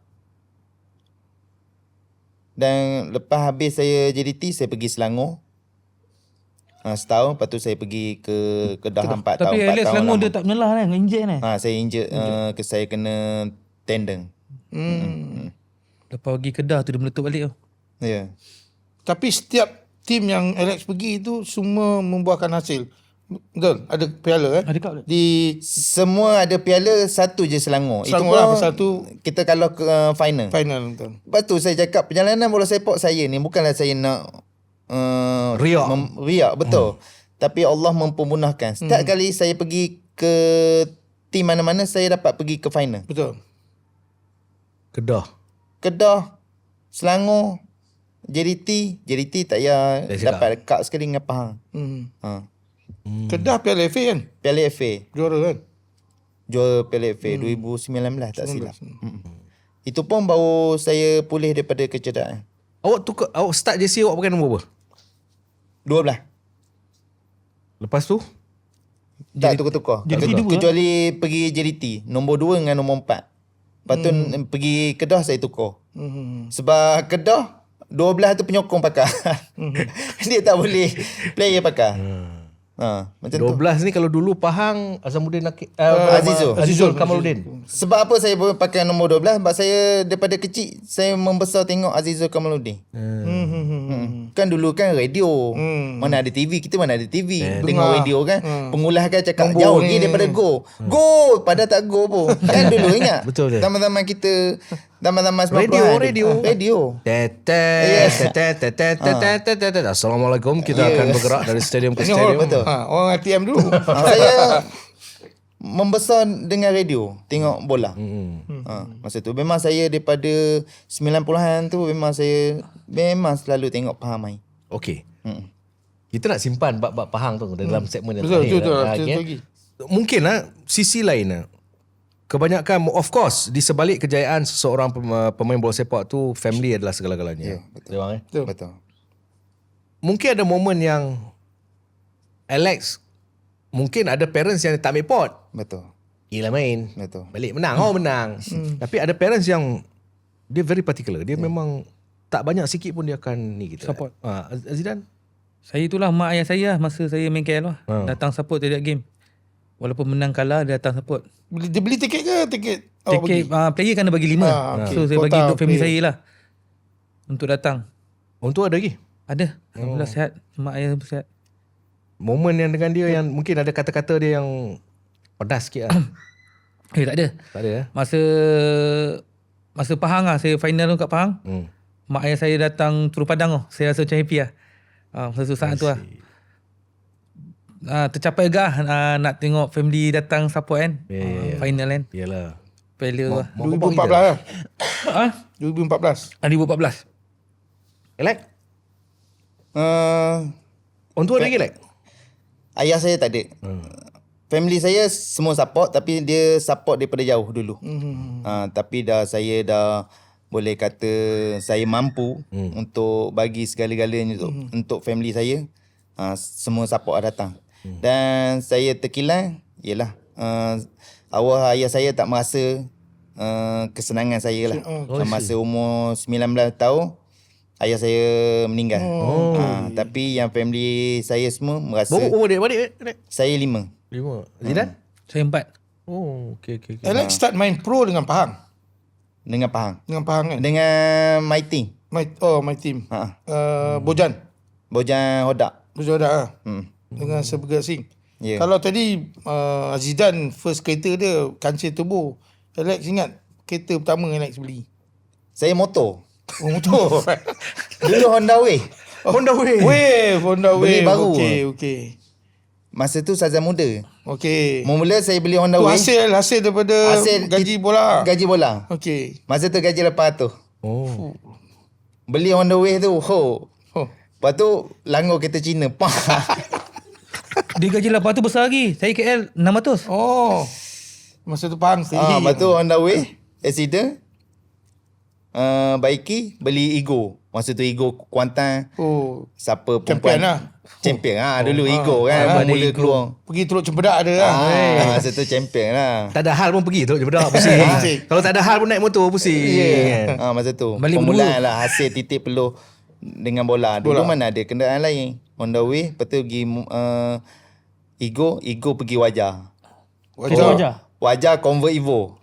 Dan lepas habis saya JDT, saya pergi Selangor. Setahun, lepas tu saya pergi ke Kedah 4 tahun. Tapi Alex Selangor dia tak menyelah kan, injet kan? Saya injet, saya kena tendon. Lepas pergi Kedah tu dia meletup balik tu. Ya. Tapi setiap tim yang Alex pergi itu semua membuahkan hasil. Betul? Ada piala Ada cup tak? Semua ada piala, satu je Selangor. Selangor Itu lah, pun pasal tu kita kalau ke final. final, betul. Lepas tu saya cakap perjalanan bola sepak saya ni bukanlah saya nak Riak. riak, betul. Tapi Allah mempermudahkan. Setiap kali saya pergi ke tim mana-mana, saya dapat pergi ke final. Betul. Kedah. Selangor, JDT tak payah dapat cup sekali dengan Pahang. Kedah Piala FA kan? Piala FA. Juara kan? Juara Piala FA 2019 tak silap. Itu pun baru saya pulih daripada kecederaan. Awak start JC awak pakai nombor apa? 12. Lepas tu? Tak tukar-tukar. JDT dua. Kecuali pergi JDT. Nombor 2 dengan nombor 4. Lepas tu pergi Kedah saya tukar. Sebab Kedah 12 tu penyokong pakar. Dia tak boleh player pakar. Macam 12 ni kalau dulu Pahang Azamuddin Azizul Kamaluddin. Sebab apa saya pakai nombor 12? Sebab saya daripada kecil saya membesar tengok Azizul Kamaluddin. Kan dulu kan radio. Mana ada TV, kita mana ada TV. Dengar radio kan. Pengulas kan cakap jauh lagi daripada go. Go, padahal tak go pun. Kan dulu ingat. Betul. Zaman-zaman kita, zaman-zaman Radio. Assalamualaikum. Kita akan bergerak dari stadium ke stadium. Betul. Orang ATM dulu. Saya membesar dengan radio, tengok bola. Masa tu memang saya daripada 90-an tu memang selalu tengok Pahang main. Okey. Kita nak simpan bab-bab Pahang tu dalam segmen yang Betul, terakhir. lagi. Mungkin sisi lain kebanyakan, of course, di sebalik kejayaan seseorang pemain bola sepak tu, family adalah segala-galanya. Betul. Betul. Mungkin ada momen yang Alex, mungkin ada parents yang tak ambil pot. Betul. Gila main. Betul. Balik menang. Menang. Tapi ada parents yang dia very particular. Dia memang tak banyak sikit pun dia akan ni kita. Support. Azidan? Saya itulah mak ayah saya lah masa saya main KL lah. Datang support tiap game. Walaupun menang kalah dia datang support. Dia beli tiket ke tiket? Tiket player kena bagi 5. Okay. So saya Kota bagi untuk family player. saya lah. Untuk datang. Untuk ada lagi Ada. Alhamdulillah sihat. Mak ayah semua sihat. momen yang dengan dia yang mungkin ada kata-kata dia yang pedas sikit lah. Tak ada. Tak ada Masa Pahang lah. Saya final tu kat Pahang. Mak ayah saya datang turun padang tu. Saya rasa macam happy lah. Masa saat tu lah. Tercapai gah nak tengok family datang support kan. Final kan. Yalah. Failure lah. 2014 lah. 2014. 2014. Elak? Uh, Untuk ada lagi Elak? ayah saya tak ada. Family saya semua support tapi dia support daripada jauh dulu. Tapi saya dah boleh kata saya mampu untuk bagi segala-galanya untuk family saya. Semua support datang. Dan saya terkilan ialah awal ayah saya tak merasa kesenangan saya lah. Masa umur 19 tahun ayah saya meninggal. Tapi yang family saya semua merasa. Berapa adik-adik? Saya 5. 5. Zidan? Saya 4. Oh, okey. Alex start main pro dengan Pahang. Dengan Pahang. Dengan Pahang kan? Dengan my team. My team. Bojan. Bojan Hodak. Bojan dah. Dengan Sebergat Sing. Ya. Kalau tadi Zidan first kereta dia kancil turbo. Alex ingat kereta pertama Alex beli. Saya motor. Oh, motor. Dulu Honda Way. Honda Way. Honda Beli Wave. baru. Okey. Masa tu Sazan muda. Okey. Mula saya beli Honda Tu Way. hasil daripada gaji bola. Gaji bola. Okey. Masa tu gaji 800. Oh. Beli Honda Way tu. Oh. Lepas tu langgar kereta Cina. Pah. Dia gaji 800 besar lagi. Saya KL 600. Oh. Masa tu Pahang steady. Lepas tu Honda Way. Accident. Baiki. Beli Ego. Masa tu Ego Kuantan. Oh. Siapa Champion perempuan. lah. Champion dulu Ego kan. Mula keluar. Pergi Teluk Cempedak ada lah. Masa tu champion lah. Tak ada hal pun pergi tu je bedak pusing. Kalau tak ada hal pun naik motor pusing. Kan? Masa tu Balik permulaan lah hasil titik peluh dengan bola. Dulu mana ada kenderaan lain. Honda Way. Lepas tu pergi Ego pergi Wajah. Wajah Convert Evo.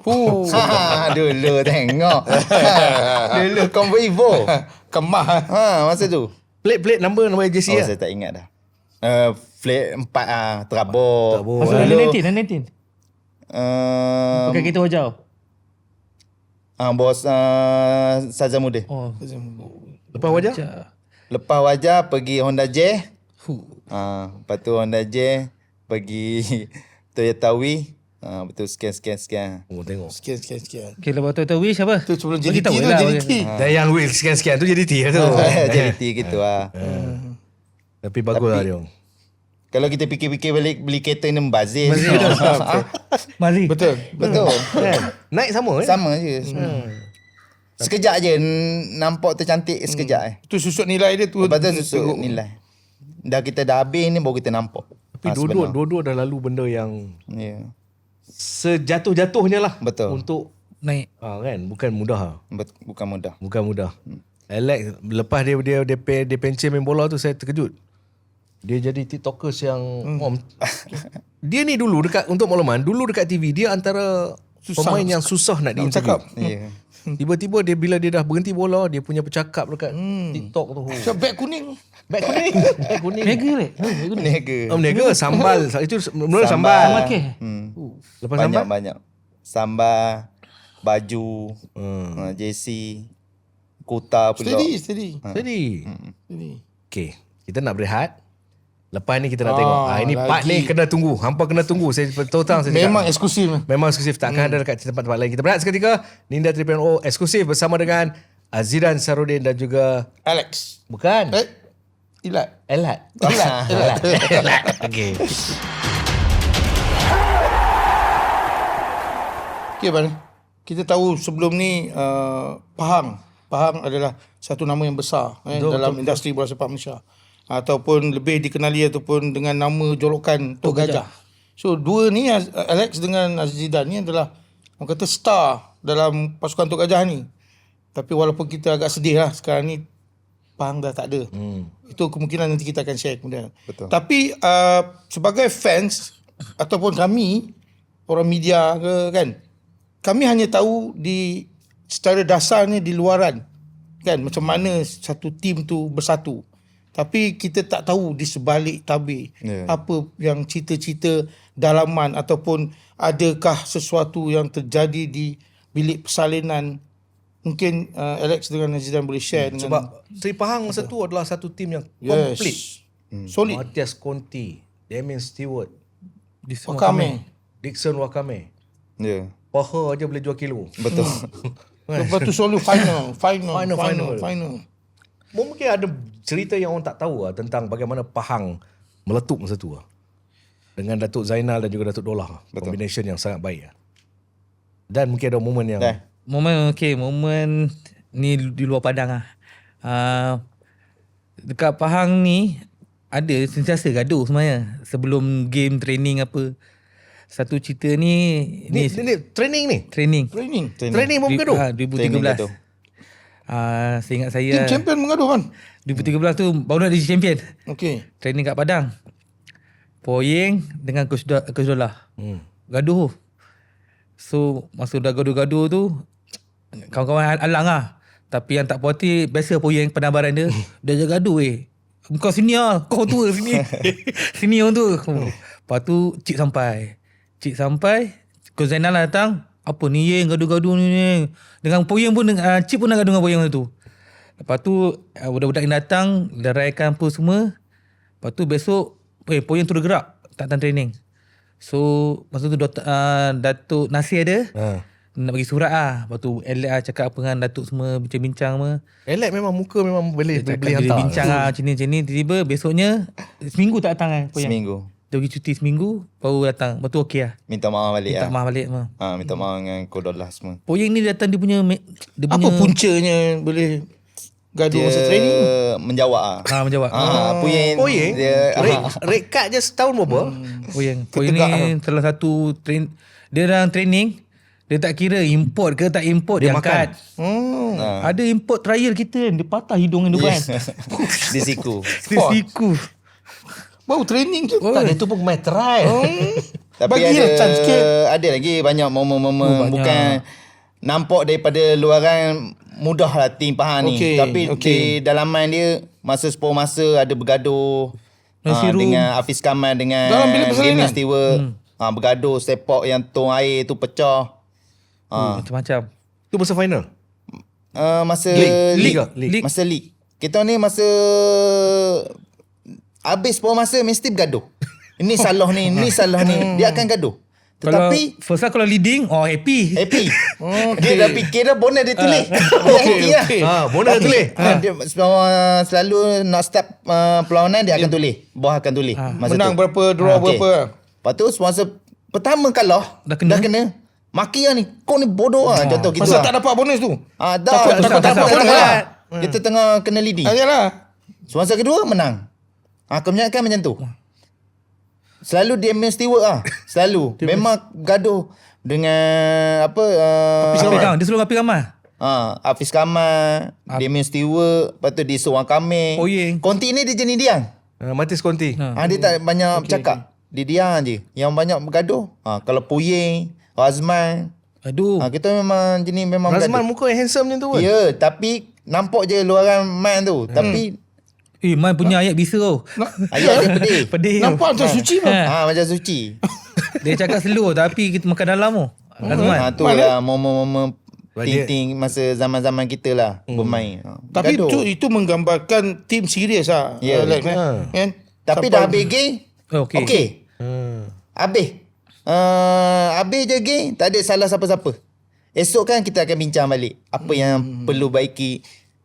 Dulu tengok. Dulu Convert Evo. Kemah. Masa tu. Plate number JC lah. Saya tak ingat dah. Flat 4 terabur. Masa 19. Pakai kereta hojau. Bos Saza Muda. Oh. Lepas Wajah? Lepas Wajah pergi Honda Jazz. Lepas tu Honda Jazz pergi Toyota Wii. Betul sekian. Oh, tengok. Sekian. Okay, lepas tu wish apa? Tu sebelum Bagi JDT tahu tu lah. JDT. Dan yang wheel sekian-sekian tu JDT lah tu. JDT gitu lah. Tapi bagus lah dia. Kalau kita fikir-fikir balik beli kereta ni membazir. Mari. Betul. Kan? Naik sama Sama je. Sekejap je nampak tercantik sekejap. Tu susut nilai dia tu. Lepas tu susut nilai. Kita dah habis ni baru kita nampak. Tapi dua-dua dah lalu benda yang Ya. sejatuh-jatuhnya lah. Betul. Untuk Naik. kan bukan mudah lah. Bukan mudah. Bukan mudah. Alex lepas dia pencet main bola tu saya terkejut. Dia jadi TikTokers yang dia ni dulu dekat untuk makluman, dulu dekat TV dia antara pemain yang susah nak diinterview. Ya. Tiba-tiba bila dia dah berhenti bola, dia punya bercakap dekat TikTok tu. So, beg kuning. Beg kuning. Mega le. Niaga. Niaga sambal. Itu mula sambal. Okey. Lepas sambal? Banyak. Sambal, baju, JC, kota pula. Steady. Jadi. Okay. Kita nak berehat. Lepas ni kita nak tengok. Ini lagi. part ni kena tunggu. Hampa kena tunggu. Saya terutang saya Memang cakap. eksklusif. Memang eksklusif. Takkan ada dekat tempat-tempat lain. Kita berehat seketika. Ninda 3.0 eksklusif bersama dengan Zidan Sarudin dan juga Alex. bukan Ilat. Elat. Okay. Okay, Bang. Kita tahu sebelum ni Pahang adalah satu nama yang besar dalam industri bola sepak Malaysia. Ataupun lebih dikenali ataupun dengan nama jolokan Tok Gajah. So dua ni Alex dengan Zidan ni adalah orang kata star dalam pasukan Tok Gajah ni. Tapi walaupun kita agak sedih lah sekarang ni Pahang dah tak ada. Itu kemungkinan nanti kita akan share kemudian. Betul. Tapi sebagai fans ataupun kami orang media ke kan, kami hanya tahu secara dasarnya di luaran kan, macam mana satu tim tu bersatu. Tapi kita tak tahu di sebalik tabir apa yang cerita-cerita dalaman, ataupun adakah sesuatu yang terjadi di bilik persalinan. Mungkin Alex dengan Nazizan boleh share dengan. Sebab Seri Pahang masa tu adalah satu tim yang komplit. Solid. Matias Conti, Damien Stewart, Wakame. Dixon Wakame. Ya. Paha aja boleh jual kilo. Betul. Lepas tu selalu final. Mungkin ada cerita yang orang tak tahu tentang bagaimana Pahang meletup masa tu dengan Datuk Zainal dan juga Datuk Dolah. Combination yang sangat baik. Dan mungkin ada momen yang Momen ni di luar padang dekat Pahang ni ada sentiasa gaduh sebenarnya sebelum game training apa. Satu cerita ni training Training pun bergaduh. 2013. Seingat saya Tim champion mengaduh kan. 2013 tu baru nak jadi champion. Okey. Training kat Padang. Poyeng dengan Coach Dolah. Gaduh. So masa dah gaduh-gaduh tu kawan-kawan alang Tapi yang tak puas hati, biasa Poyeng penambaran dia, dia je gaduh Kau senior, kau tua sini. Senior tu. Lepas tu Cik sampai Coach Zainal datang. Apa ni gaduh-gaduh ni. Dengan Poyeng pun Cik pun nak gaduh dengan Poyeng tu. Lepas tu budak-budak yang datang leraikan apa semua. Lepas tu besok Poyeng terus gerak tak datang training. So masa tu Datuk Nasir ada nak bagi surat Lepas tu Elek cakap apa dengan Datuk semua, bincang-bincang semua. Elek memang muka memang boleh hantar. Bincang macam ni. Tiba-tiba besoknya seminggu tak datang Poyeng. Seminggu. Dia pergi cuti seminggu baru datang. Lepas tu okey Minta maaf balik Minta maaf balik minta maaf dengan Kodolah semua. Poyeng ni datang dia punya Apa puncanya boleh gaduh masa training? Menjawab menjawab. Poyeng dia rate card je setahun berapa? Poyeng ni salah satu dia dalam training, dia tak kira import ke tak import, dia angkat. Ada import trial kita dia patah hidung dia kan. di siku. Baru training je. Tak, dia tu pun main trial. Tapi Bagilah chance sikit. ada lagi banyak momen-momen bukan nampak daripada luaran mudah lah tim Pahang ni. Tapi di dalaman dia masa separuh masa ada bergaduh dengan Hafiz Kamal dengan dalam bilik persalinan Stewart. Bergaduh sepak yang tong air tu pecah. Macam-macam. Tu masa final. Masa League. Masa league. Kita ni masa habis separuh masa mesti bergaduh. Ini salah ni, dia akan gaduh. Tetapi first time kalau leading happy. Dia dah fikir dah bonus dia tulis. Bonus dia tulis. Dia selalu nak start perlawanan dia akan tulis. Bawah akan tulis. Menang berapa, draw berapa. Lepas tu semasa pertama kalah dah kena maki ni. Kau ni bodoh contoh gitu. Pasal tak dapat bonus tu. Takut dapat bonus lah. Kita tengah kena leading. Yalah. Semasa kedua menang. Kebanyakan macam tu. Selalu Damien Stewart selalu. Memang gaduh dengan Dia selalu api ramai. Hafiz Kamal, Damien Stewart, lepas tu di Suwang Kame. Conti ni dia jenis diam. Matias Conti. Dia tak banyak bercakap. Dia diam je. Yang banyak bergaduh. Kalau Poyeng, Razman. Aduh. Kita memang jenis memang Razman bergaduh. muka yang handsome macam tu kan? Ya, tapi nampak je luaran man tu. Tapi Man punya ayat bisa ayat dia pedih. Pedih. Nampak macam suci pun. Macam suci. Dia cakap slow tapi kita makan dalam tu. Razman. Tu lah momen-momen ting-ting masa zaman-zaman kita lah bermain. Tapi itu menggambarkan tim serius Alex, kan? Tapi dah habis game. Okey. Habis. Habis je game, tak ada salah siapa-siapa. Esok kan kita akan bincang balik apa yang perlu baiki.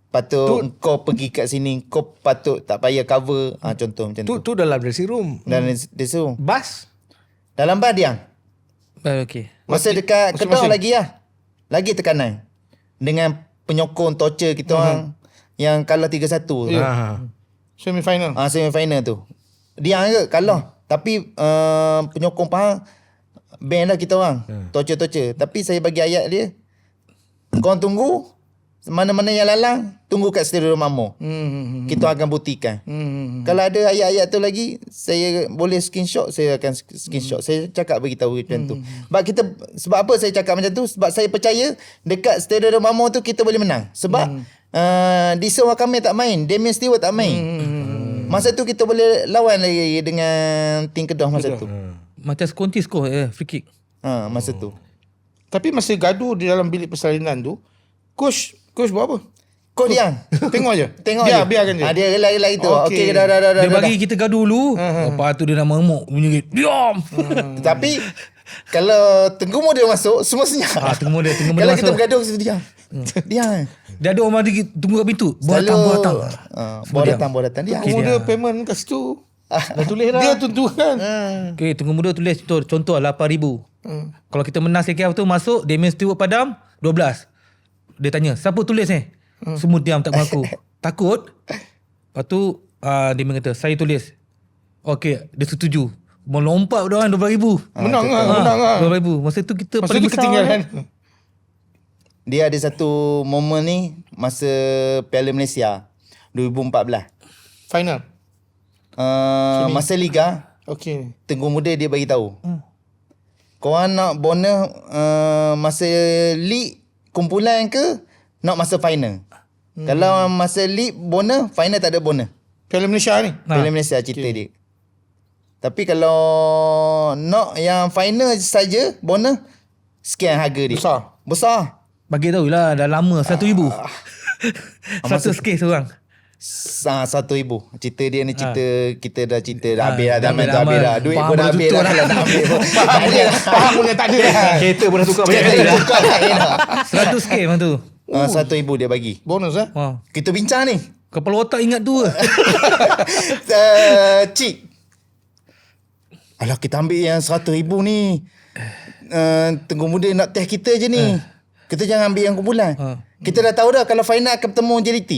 Patut kau pergi kat sini, kau patut tak payah cover. Contoh macam tu. Tu dalam dressing room. Dalam dressing room. Bas? Dalam bar diam. Okey. Masa dekat Kedah lagi lagi tekanan. Dengan penyokong torture kita orang yang kalah 3-1. Semi-final. Semi-final tu. Dia ke kalah. Tapi penyokong Pahang ban lah kita orang. Torture. Tapi saya bagi ayat dia. Kau tunggu. Mana-mana yang lalang, tunggu kat stadium Mamo. Kita akan buktikan. Kalau ada ayat-ayat tu lagi, saya boleh screenshot, saya akan screenshot. Saya cakap beritahu macam tu. Sebab apa saya cakap macam tu? Sebab saya percaya dekat Stadium Romamo tu kita boleh menang. Sebab Dixon Wakame tak main, Damien Stewart tak main. Masa tu kita boleh lawan lagi dengan tim Kedah masa tu. Macam Conte score free kick. Masa tu. Tapi masa gaduh di dalam bilik persalinan tu, coach buat apa? Kau diam. Tengok je. Tengok Biar, je. biarkan dia. Dia relak-relak itu. Okey. Okey, dah. Dia bagi kita gaduh dulu. Lepas tu dia dah mengemuk. Menyengit. Diam. Tapi kalau Tengku Muda masuk, semua senyap. Tengku Muda Kalau masuk. kita bergaduh, kita diam. Diam. Dia ada orang mari tunggu kat pintu. Buat datang. Buat datang. Diam. Kemudian payment kat situ. Dah tulis dah. Dia tentukan. Okay, Tengku Muda tulis contoh 8,000. Kalau kita menang CKF tu masuk, Damien Stewart padam 12. Dia tanya, siapa tulis ni? Semua diam tak mengaku. Takut. Lepas tu dia kata, saya tulis. Okey, dia setuju. Melompat dah orang 12,000. Menang lah. 12,000. Masa tu kita Masa paling tu besar. ketinggalan. Dia ada satu momen ni masa Piala Malaysia 2014. Final. Masa Liga, Okey. Tengku Muda dia bagi tahu. Korang nak bonus masa league kumpulan ke nak masa final? Kalau masa league bonus, final tak ada bonus. Piala Malaysia ni. Piala Malaysia cerita dia. Tapi kalau nak yang final saja bonus, sekian harga dia. Besar. Bagi tahu lah, dah lama 1,000. 100 kes orang. 1,000. Cerita dia ni cerita kita dah cerita dah habis dah, habis habis dah. Duit pun dah habis dah. Nak ambil. Faham pun tak ada. Kereta pun dah tukar banyak kali dah. 100 kes macam tu. 1,000 dia bagi. Bonus Kita bincang ni. Kepala otak ingat tu ke? Cik. Alah kita ambil yang 100,000 ni. Tengku Muda nak test kita je ni. Kita jangan ambil yang kumpulan. Kita dah tahu dah kalau final akan bertemu JDT.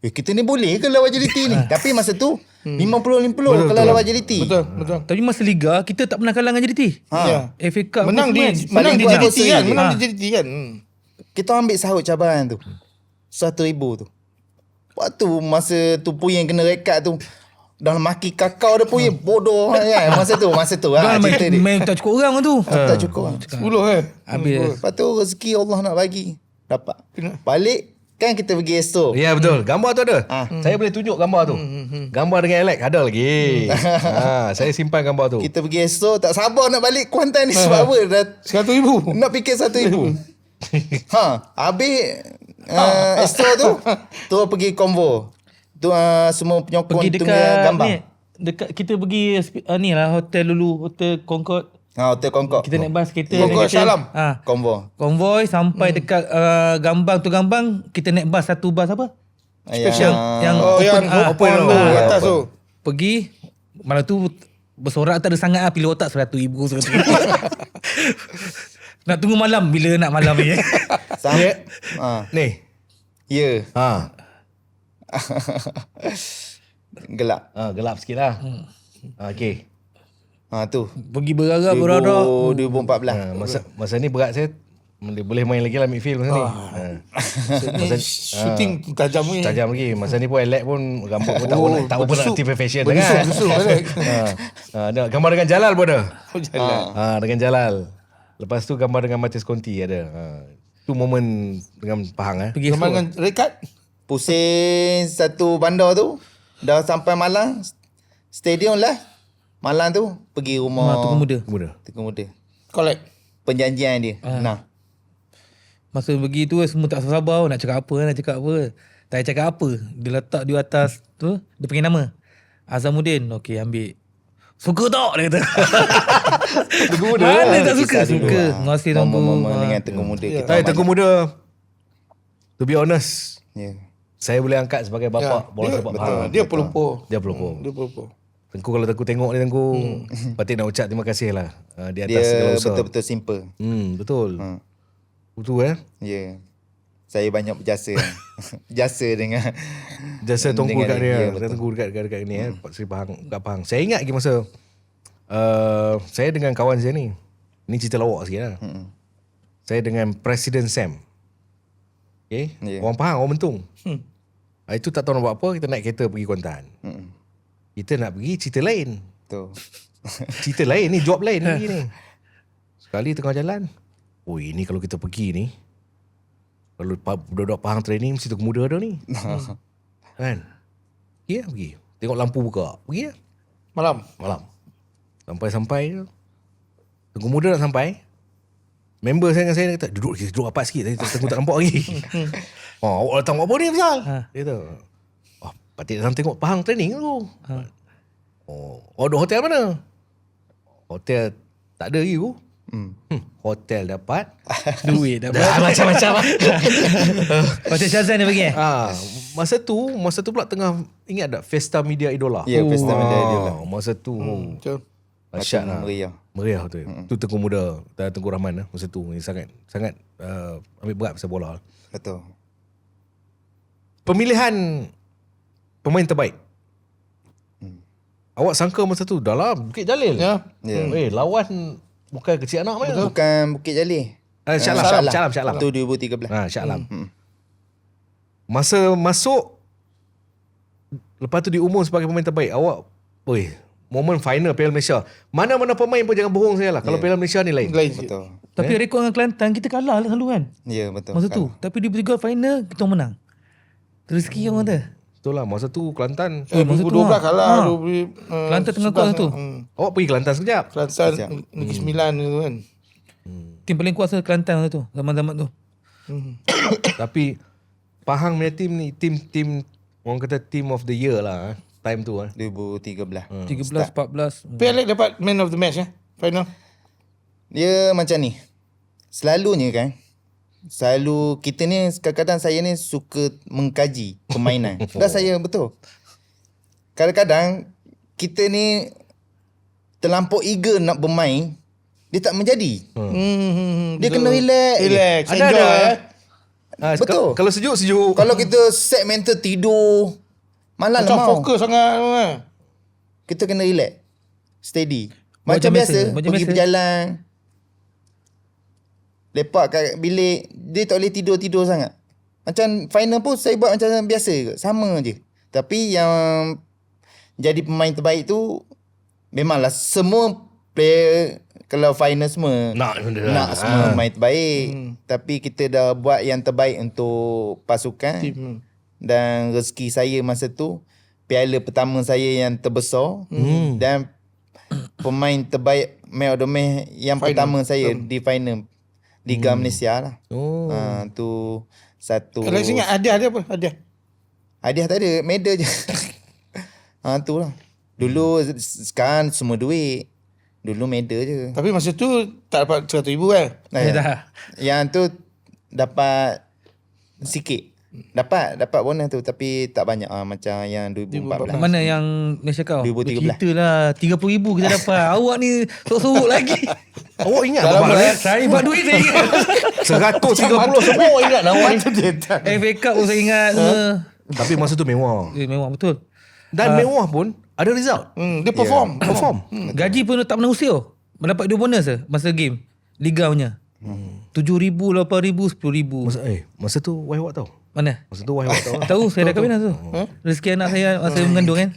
Kita ni boleh ke lawan JDT ni? Tapi masa tu 50-50 kalau lawan JDT. Betul. Tapi masa Liga, kita tak pernah kalah dengan JDT. Ya. FA Cup Menang di Paling kuat JDT kuasa kan. dia. Menang di JDT kan. Kita ambil sahut cabaran tu. 1,000 tu. Lepas tu masa tu Puyeng kena rekat tu. Dah maki kakao dah Puyeng. Bodoh kan. Masa tu. Kan Cerita dia. main tak cukup orang tu. Tak cukup. 10 kan. Habis. Lepas tu rezeki Allah nak bagi. Dapat. Balik. Kan kita pergi Astro. Ya betul. Gambar tu ada. Saya boleh tunjuk gambar tu. Gambar dengan Alex ada lagi. Saya simpan gambar tu. Kita pergi Astro. Tak sabar nak balik Kuantan ni. Sebab apa? Dah 100,000. nak fikir 1,000. Habis Astro tu. Tu pergi Convo. Tu semua penyokong Pergi tunggu dekat gambar. ni. Dekat kita pergi ni lah hotel dulu, Hotel Concord. Hotel Concord. Kita naik bas kereta. Concord Salam. Convo. Konvoi sampai dekat Gambang tu Gambang, kita naik bas satu bas apa? Special. Yang open tu atas tu. Pergi malam tu bersorak tak ada sangat lah, pilih otak 100,000. Nak tunggu malam bila nak malam ni. Sampai. Ni. Ya. Gelap. Gelap sikit lah. Okey. Tu. Pergi berharap 2014. Masa ni berat saya. Boleh main lagi lah midfield masa ni. Shooting tajam ni. Tajam lagi. Masa ni pun Alex pun gambar pun tak pernah aktif fashion kan. Gambar dengan Jalal pun ada. Dengan Jalal. Lepas tu gambar dengan Matius Conti ada. Tu momen dengan Pahang pergi Gambar dengan red card. Pusing satu bandar tu. Dah sampai Malang. Stadium lah. Malang tu pergi rumah Tengku Muda. Collect. Perjanjian dia. Nah. Masa pergi tu semua tak sabar nak cakap apa. Tak cakap apa. Dia letak di atas tu, dia panggil nama. Azamuddin. Okey, ambil. Suka tak? Dia kata. Tengku Muda. Mana tak suka? Kisah dulu. Suka. Terima kasih Tengku. Dengan Tengku Muda. Kita Tengku Muda. To be honest. Ya. Saya boleh angkat sebagai bapa bola sepak Pahang. Dia pelopor. Dia pelopor. Tengku kalau Tengku tengok ni Tengku patut nak ucap terima kasih lah di atas segala Dia usaha. betul-betul simple. Betul. Betul Ya. Saya banyak berjasa. Jasa dengan jasa Tengku kat dia. betul. Tengku dekat ni Seri Pahang, kat Pahang. Saya ingat lagi masa saya dengan kawan saya ni. Ni cerita lawak sikit lah. Saya dengan Presiden Sam. Okay? Yeah. Orang Pahang, orang Mentung. Itu tak tahu nak buat apa, kita naik kereta pergi Kuantan. Kita nak pergi cerita lain. Tu. Cerita lain ni, job lain lagi ni. Sekali tengah jalan, oi ni kalau kita pergi ni, kalau budak-budak Pahang training mesti tu muda dah ni. Kan? Pergi lah, pergi. Tengok lampu buka. Pergi lah. Malam. Sampai-sampai tunggu muda nak sampai. Member saya dengan saya kata, duduk rapat sikit. Tengok tak nampak lagi. Awak datang buat apa ni pasal? Dia kata, patut datang tengok Pahang training tu. Ada hotel mana? Hotel tak ada lagi tu. Hotel dapat. Duit dapat. Macam-macam. Hotel Shazan dia pergi Masa tu pula tengah ingat tak Festa Media Idola? Ya, Festa Media Idola. Masa tu. Betul. Dahsyat lah. Meriah Tu. Tu Tengku Muda, Tengku Rahman lah masa tu. Sangat ambil berat pasal bola. Betul. Pemilihan pemain terbaik. Awak sangka masa tu dah lah Bukit Jalil. Ya. Lawan bukan kecil anak mana. Bukan Bukit Jalil. Shah Alam. Tu 2013. Shah Alam. Masa masuk, lepas tu diumum sebagai pemain terbaik, awak, momen final Piala Malaysia. Mana-mana pemain pun jangan bohong saya lah. Kalau Piala Malaysia ni lain. Betul. Tapi rekod dengan Kelantan kita kalah lah selalu kan. Ya, betul. Masa tu. Tapi di Pertiga final kita menang. Rezeki orang kata. Betul lah. Masa tu Kelantan. masa tu 2012 kalah. Kelantan tengah kuat tu. Awak pergi Kelantan sekejap. Kelantan Negeri Sembilan tu kan. Tim paling kuat Kelantan masa tu. Zaman-zaman tu. Tapi Pahang punya tim ni, tim orang kata team of the year lah. Time tu 2013. 13, 14. Pelak dapat man of the match final. Dia macam ni. Selalunya kan. Selalu kita ni kadang-kadang saya ni suka mengkaji permainan. Dah saya betul. Kadang-kadang kita ni terlampau eager nak bermain, dia tak menjadi. Dia kena relax. Enjoy. Betul. Kalau sejuk. Kalau kita set mental tidur, malam Macam lemau. fokus sangat kan. Kita kena relax. Steady. Macam biasa, pergi berjalan. Lepak kat bilik, dia tak boleh tidur-tidur sangat. Macam final pun saya buat macam biasa je. Sama je. Tapi yang jadi pemain terbaik tu, memanglah semua player kalau final semua Nak semua main terbaik. Tapi kita dah buat yang terbaik untuk pasukan. Dan rezeki saya masa tu, piala pertama saya yang terbesar. Dan pemain terbaik man of the match yang pertama saya di final Liga Malaysia lah. Tu satu. Kalau ingat hadiah apa? Hadiah tak ada, medal je. Tu lah. Dulu, sekarang semua duit. Dulu medal je. Tapi masa tu tak dapat 100,000 kan? Yang tu dapat sikit. Dapat bonus tu tapi tak banyak macam yang 2014. Mana yang Malaysia kau? 2013. Kita lah 30,000 kita dapat. Awak ni sorok lagi. Awak ingat apa? Saya buat duit saya ingat. 130 semua ingat awak ni. FA Cup pun saya ingat. Tapi masa tu mewah. Memang betul. Dan mewah pun ada result. Dia perform. Gaji pun tak pernah usia. Mendapat 2 bonus masa game. Liga punya. 7,000, 8,000, 10,000. Masa tu why awak tahu? Mana? Masa tu why awak tahu? Tahu saya dah kahwin lah tu. Rezeki anak saya masa mengandung kan.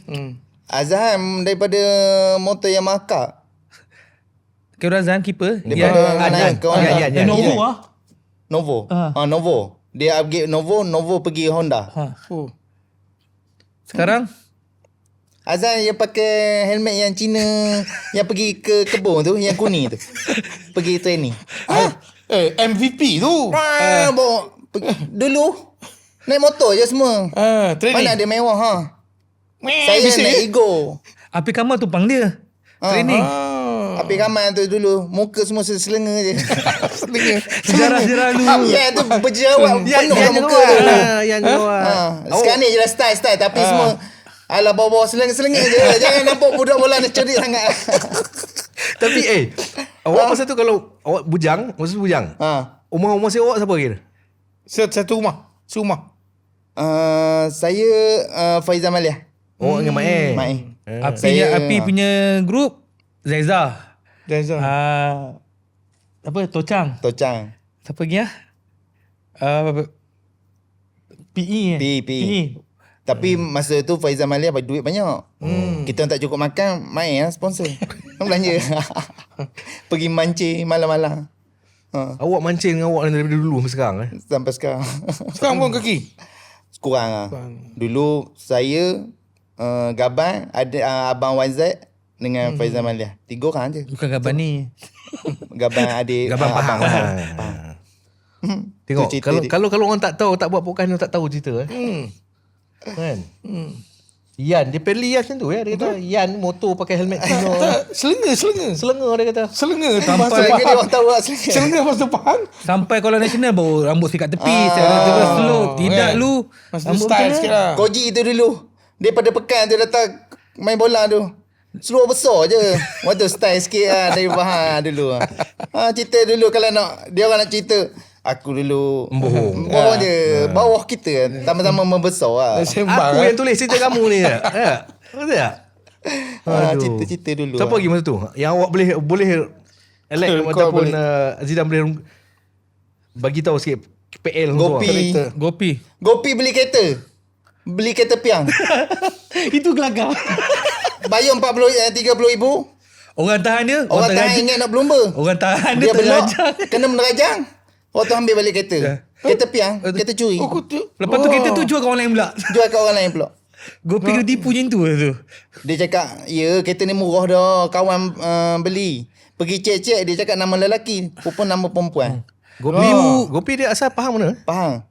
Azham daripada motor Yamaha. Kira Razan keeper. Daripada Novo ah. Novo. Novo. Dia upgrade Novo pergi Honda. Sekarang Azan yang pakai helmet yang Cina yang pergi ke kebun tu, yang kuning tu. Pergi training. MVP tu. Dulu naik motor je semua. Training. Mana ada mewah Saya naik ego. Api Kamal tumpang dia. Training. Api Kamal tu dulu muka semua selenga je. Sejarah-sejarah dulu. Ya tu berjerawat penuh kat muka tu. Yang jawab. Sekarang ni je lah style tapi semua alah bawa-bawa selenga-selenga je. Jangan nampak budak bola nak cerit sangat. Tapi awak masa tu kalau awak bujang, umur awak siapa kira? Satu rumah. Saya Faizal Maliah. Oh, dengan Mak Mak Api punya grup Zaiza. Apa Tocang. Siapa lagi PE. PE. Tapi masa tu Faizal Maliah bagi duit banyak. Kita tak cukup makan, main lah sponsor. Belanja. Pergi mancing malam-malam. Awak mancing dengan awak daripada dulu sampai sekarang Sampai sekarang. Sekarang pun kaki. Kurang lah. Dulu saya, Gaban, ada Abang Wazat dengan Faizal Maliah. 3 orang je. Bukan Gaban ni. Gaban adik. Gaban Pahang lah. Tengok Tu cerita kalau orang tak tahu, tak buat podcast ni, tak tahu cerita kan. Yan, dia pedali macam tu ya. Dia kata Yan motor pakai helmet Kino. Tak, selenga. Selenga dia kata. Selenga tu Sampai bahasa Dia Pahang. orang tahu lah selenga. Selenga bahasa Pahang. Sampai Kuala Nasional baru rambut sikat tepi. Saya rasa slow. Tidak kan. lu. Masa tu Rambut style macam sikit mana? lah. Koji tu dulu. Daripada pekan tu datang main bola tu. Seluar besar je. Waktu style sikit lah dari Pahang dulu. Cerita dulu kalau nak, dia orang nak cerita. Aku dulu bawah je. Bawah kita sama-sama membesar lah. Sembang Aku yang tulis cerita kamu ni ya. Betul tak? Cerita-cerita dulu. Siapa lagi masa tu? Yang awak boleh Alex Kau ataupun boleh. Zidan boleh bagi tahu sikit PL Gopi. Gopi. Gopi beli kereta. Beli kereta piang. Itu gelagak. Bayar 30,000. Orang tahan dia. Orang tahan terajang. ingat nak berlumba. Orang tahan dia Dia belok, terajang. kena menerajang. Waktu ambil balik kereta. Kereta piang, kereta curi. Lepas tu kereta tu jual kat orang lain pula. Jual kat orang lain pula. Gopi kena tipu macam tu lah tu. Dia cakap, ya kereta ni murah dah. Kawan beli. Pergi cek-cek, dia cakap nama lelaki. Rupanya nama perempuan. Gopi dia asal Pahang mana? Faham?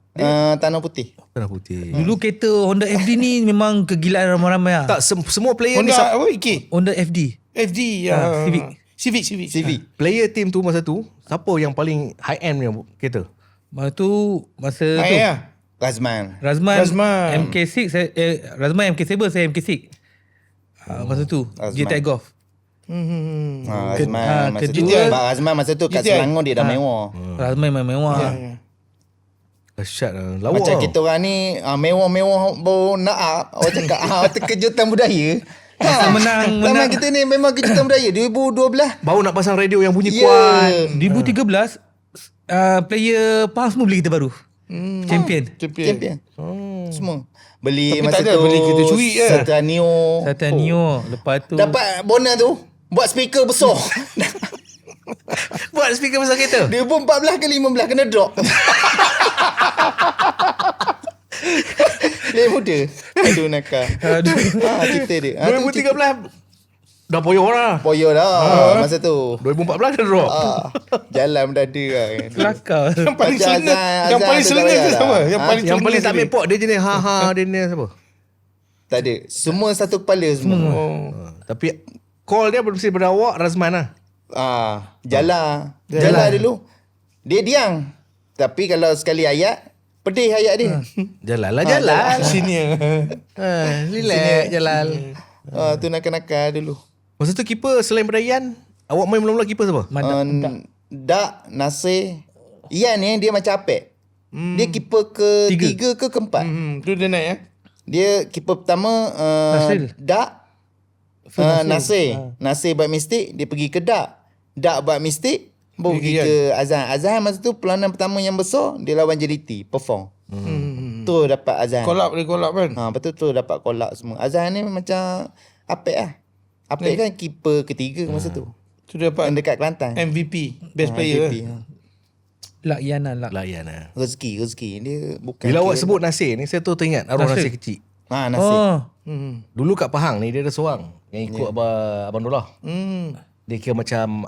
Tanah Putih. Tanah Putih. Dulu kereta Honda FD ni memang kegilaan ramai-ramai lah. Tak semua player ni Honda apa? IK? Honda FD. FD. Civic. player team tu masa tu siapa yang paling high end punya kereta? Masa tu Baik lah. Razman. Razman. MK6 Razman MK7, saya MK6. Masa tu Razman. GTI Golf. Razman masa tu. kedua- Razman masa tu kat GTI. Selangor dia dah mewah. Razman memang mewah. Dahsyat lah. Lawak Macam lah. kita orang ni mewah-mewah baru nak up. Awak cakap terkejutan budaya. menang. Zaman kita ni memang kejutan budaya 2012. Baru nak pasang radio yang bunyi Ya. kuat. 2013 player Pahang semua beli kereta baru. Champion. Champion. Semua. Beli Tapi masa tak ada, tu beli kereta curi je. Satra Neo. Sata Neo. Lepas tu Dapat bonus tu buat speaker besar. Buat speaker besar kereta. Dia pun 14 ke 15 kena drop. Dia muda. Aduh nakal. Cerita dia. Tu cerita 2013 dah poyo lah. Poyo dah masa tu. 2014 dah drop. Jalan berdada lah. kelakar. Yang paling Macam selenga. Azan Yang paling tu tak selenga payah tu lah. siapa? Yang paling Yang paling tak selenga ambil pot dia jenis dia ni siapa? Tak ada. Semua satu kepala semua. Tapi call dia mesti pada awak Razman lah. Jala dulu. Dia diam. Tapi kalau sekali ayat, pedih ayat dia. Jalan lah jalan. Senior. Relax jalan. Tu nakal-nakal dulu. Masa tu keeper selain daripada Yan, awak main mula-mula keeper siapa? Dak, Nasir. Ian ni dia macam Apek. Dia keeper ke-3 ke ke-4. Tu dia naik Dia keeper pertama Nasir. Dak. Nasir. Nasir buat mistik, dia pergi ke Dak. Dak buat mistik, baru pergi ke Azhan. Azhan masa tu pelawanan pertama yang besar, dia lawan JDT, perform. Tu dapat Azhan. Kolap kan. Betul tu dapat kolak semua. Azhan ni macam Apek lah. Apek kan keeper ke-3 masa tu. Tu dia dapat Yang dekat Kelantan. MVP. Best player. MVP. Lak Yan lah. Lah Yan lah. Rezeki. Dia bukan. Bila awak sebut Nasir ni, saya tu teringat arwah Nasir kecil. Nasir. Dulu kat Pahang ni dia ada seorang yang ikut Abang Dolah. Dia kira macam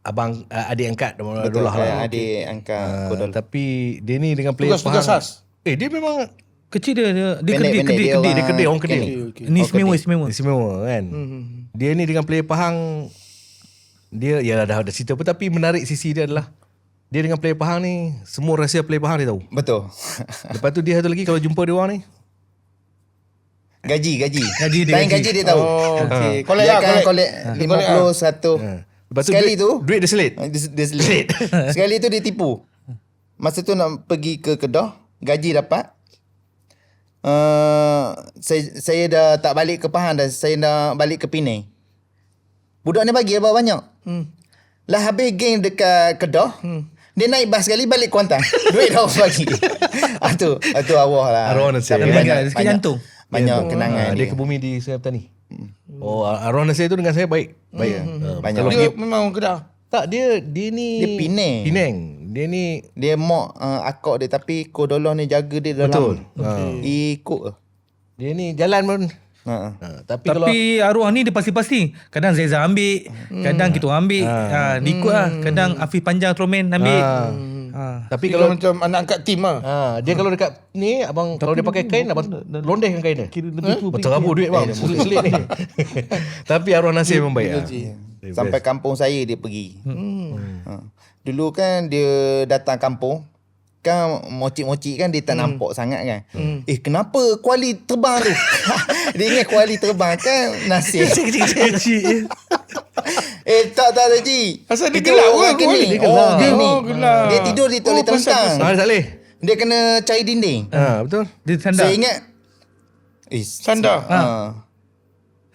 abang adik angkat Betul Dolah lah. adik angkat Kodol. Tapi dia ni dengan player Tugas-tugas Pahang. khas. Dia memang Kecil dia Pendek-pendek kedai. dia dia kedai orang kedai. Ni istimewa. Istimewa kan. Dia ni dengan player Pahang, dia ya dah cerita apa, tapi menarik sisi dia adalah dia dengan player Pahang ni, semua rahsia player Pahang dia tahu. Betul. Lepas tu dia satu lagi kalau jumpa dia orang ni, Gaji dia Lain gaji dia tahu. Okey. Dia akan collect 50 1. lepas tu Sekali duit, tu duit dia selit. dia selit. Sekali tu dia tipu. Masa tu nak pergi ke Kedah, gaji dapat. Saya dah tak balik ke Pahang dah. Saya dah balik ke Penang. Budak ni bagi abang banyak. Lah habis geng dekat Kedah. Dia naik bas sekali balik Kuantan. Duit dah bagi. Tu arwah lah. Arwah Nasir. Tapi banyak- ingat, sikit banyak. jantung. Banyak kenangan Dia ke bumi di Sungai Petani. Oh, Arwah Nasir tu dengan saya baik. Baik. Banyak. Dia memang orang Kedah. Tak, dia ni Dia Penang. Dia ni Dia mak akak dia, tapi Kodolong ni jaga dia dalam. Betul. Ikut ke. dia ni jalan pun. Ha. Tapi kalau Tapi arwah ni dia pasti-pasti. Kadang Zeza ambil, kadang kita orang ambil. Dia ikut lah. Kadang Afif Panjang Tromen ambil. tapi Dia kalau kalau macam anak angkat tim lah. dia kalau dekat ni abang kalau dia pakai kain abang londehkan kain dia. Kira lebih terabur duit bang. Selit ni. Tapi Arwah Nasir memang baik. Sampai kampung saya dia pergi. Dulu kan dia datang kampung, kan mocik-mocik kan dia tak nampak sangat kan. Kenapa kuali terbang tu? Dia ingat kuali terbang kan Nasir. Tak Haji. Asal dia Itu gelap orang ke kuali? geni. Dia gelap. Geni. Oh, gelap. Dia tidur di toilet terlentang. Tak boleh. Dia kena cari dinding. Betul. Dia sandar. Saya ingat Sandar.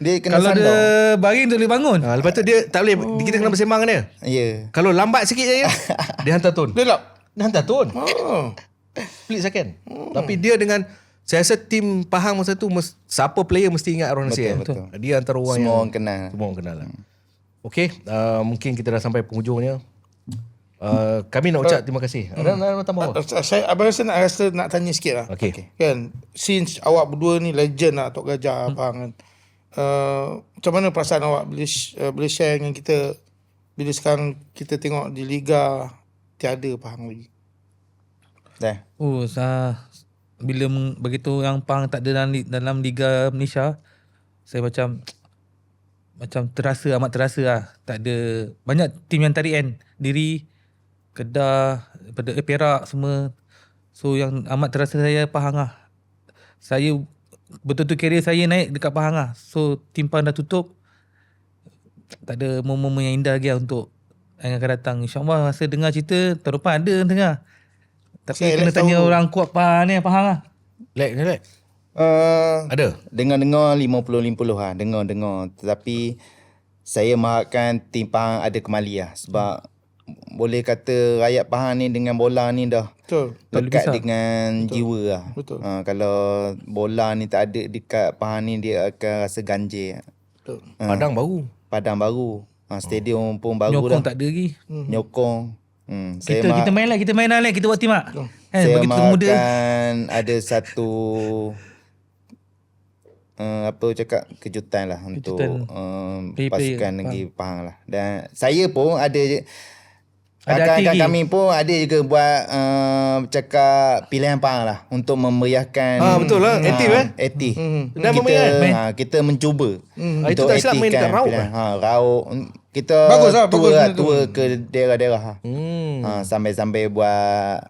Dia kena Kalau sandar. dia baring tu boleh bangun. Lepas tu dia tak boleh kita kena bersembang dengan dia. Ya. Kalau lambat sikit je dia hantar tone. Dia lap. Dia hantar tone. Oh. Split second. Tapi dia dengan saya rasa tim Pahang masa tu siapa player mesti ingat Arwah Nasir. Betul. Dia antara orang Semua yang orang kenal. semua orang kenal lah. Okey, mungkin kita dah sampai penghujungnya. Kami nak ucap terima kasih. Ada nak tambah apa? Abang rasa nak tanya sikit lah. Okey. Kan, since awak berdua ni legend lah Tok Gajah, Abang kan. Macam mana perasaan awak boleh share dengan kita bila sekarang kita tengok di Liga tiada Pahang lagi? Dah. Bila begitu yang Pahang tak ada dalam Liga Malaysia, saya macam amat terasa lah. Tak ada banyak tim yang tarik kan diri, Kedah, daripada Perak semua. So yang amat terasa saya Pahang lah. Saya betul-betul career saya naik dekat Pahang lah. So tim Pahang dah tutup. Tak ada momen-momen yang indah lagi lah untuk yang akan datang. InsyaAllah masa dengar cerita tahun depan ada dengar. Tapi Saya kena Alex tanya tahu. orang kuat Pahang ni, Pahang lah. Lek. Ada. Dengar-dengar 50-50 lah. Dengar-dengar. Tetapi saya mengharapkan tim Pahang ada kembali lah. Sebab boleh kata rakyat Pahang ni dengan bola ni dah Betul. lekat dengan jiwa lah. Betul. Kalau bola ni tak ada dekat Pahang ni, dia akan rasa ganjil. Betul. Padang baru. Stadium pun baru Nyokong dah. tak ada lagi. Nyokong. Kita main lah Lek. Kita buat tim lah. Saya Begitu muda. makan ada satu kejutan lah untuk pasukan negeri Pahang lah. Dan saya pun ada rakan-rakan kami pun ada juga buat cakap pilihan Pahang lah untuk memeriahkan. Betul lah. Aktif Aktif. Dah bermain. Kita mencuba. Itu tak silap main dekat Rauk Rauk. Kita Bagus lah, bagus benda tu. tour ke daerah-daerah. Sambil-sambil buat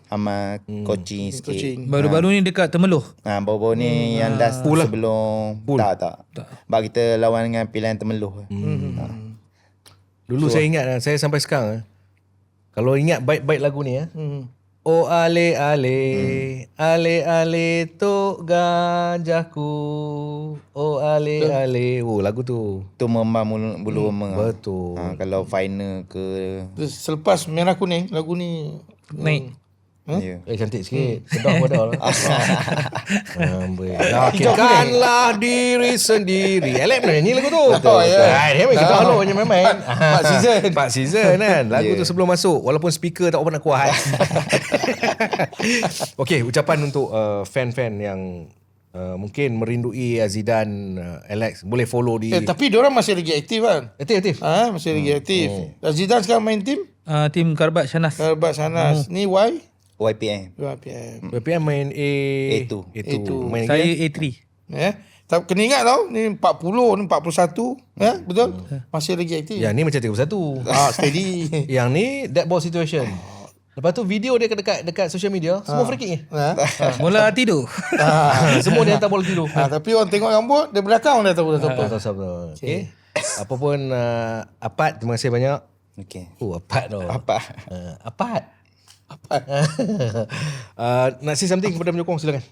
Amal coaching sikit. coaching. Baru-baru ni dekat Temeloh. Baru-baru ni yang last sebelum tak. Sebab kita lawan dengan pilihan Temeloh. Dulu saya ingat saya sampai sekarang kalau ingat baik-baik lagu ni Oh ale tok gajahku. Oh ale. Oh lagu tu. Tu memang bulu roma. Betul. Kalau final ke Selepas Merah Kuning, lagu ni Naik. ya. Cantik sikit. Kedah pada lah. Yakinkanlah diri sendiri. Elek mana ni lagu tu? Betul, ya. Dia main kedah lo main. 4 season kan. Lagu tu sebelum masuk. Walaupun speaker tak pernah kuat. Okey, ucapan untuk fan-fan yang mungkin merindui Zidane, Alex. Boleh follow di... tapi diorang masih lagi aktif kan? Aktif. Masih lagi aktif. Zidane sekarang main tim Tim Karbat Shanas. Karbat Sanas. Ni YPM. YPM. BPM main A2. Main Saya game. A3. Tapi kena ingat tau, ni 40, ni 41. Betul? Masih lagi aktif. Yang ni macam 31. Steady. Yang ni dead ball situation. Lepas tu video dia dekat social media semua free kick ni. Mula tidur. Semua dia hantar bola tidur. Tapi orang tengok rambut, dia belakang dah tahu dah apa. Okey. Apa pun Apat, terima kasih banyak. Okey. Apat tu. Apa? Apat. Nak say something kepada penyokong, silakan.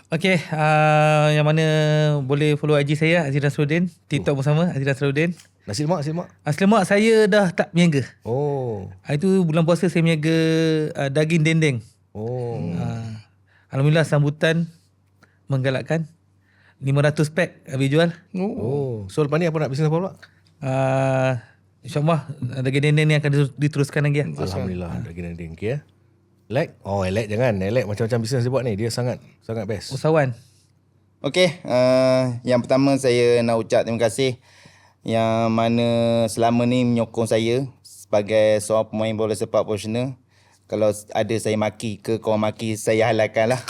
Okay, yang mana boleh follow IG saya Azir Nasruddin, TikTok bersama Azir Nasruddin. Nasi lemak. Nasi lemak saya dah tak berniaga. Oh. Itu bulan puasa saya berniaga daging dendeng. Oh. Alhamdulillah sambutan menggalakkan 500 pack habis jual. Oh, so lepas ni apa nak bisnes apa pula? InsyaAllah daging dendeng ni akan diteruskan lagi lah. Alhamdulillah daging dendeng. Okay. Elek? Oh, Elek jangan. Elek macam-macam bisnes dia buat ni. Dia sangat best. Usahawan. Okey, yang pertama saya nak ucap terima kasih yang mana selama ni menyokong saya sebagai seorang pemain bola sepak profesional. Kalau ada saya maki ke korang maki, saya halalkan lah.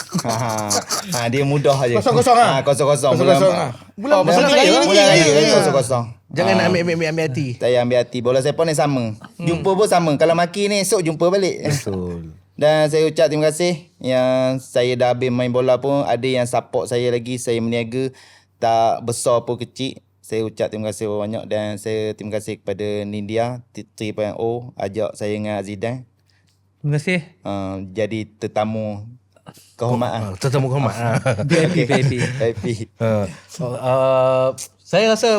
Dia mudah je. Kosong-kosong lah. Kosong-kosong. Kosong-kosong lah. Bulan Raya kosong-kosong. Jangan ambil hati. Saya ambil hati. Bola sepak ni sama. Jumpa pun sama. Kalau maki ni esok jumpa balik. Betul. Dan saya ucap terima kasih yang saya dah habis main bola pun ada yang support saya lagi. Saya meniaga tak besar pun kecil. Saya ucap terima kasih banyak dan saya terima kasih kepada Nindya 3.0 ajak saya dengan Azidan. Terima kasih. Jadi tetamu kehormatan. Tetamu kehormat. VIP. Saya rasa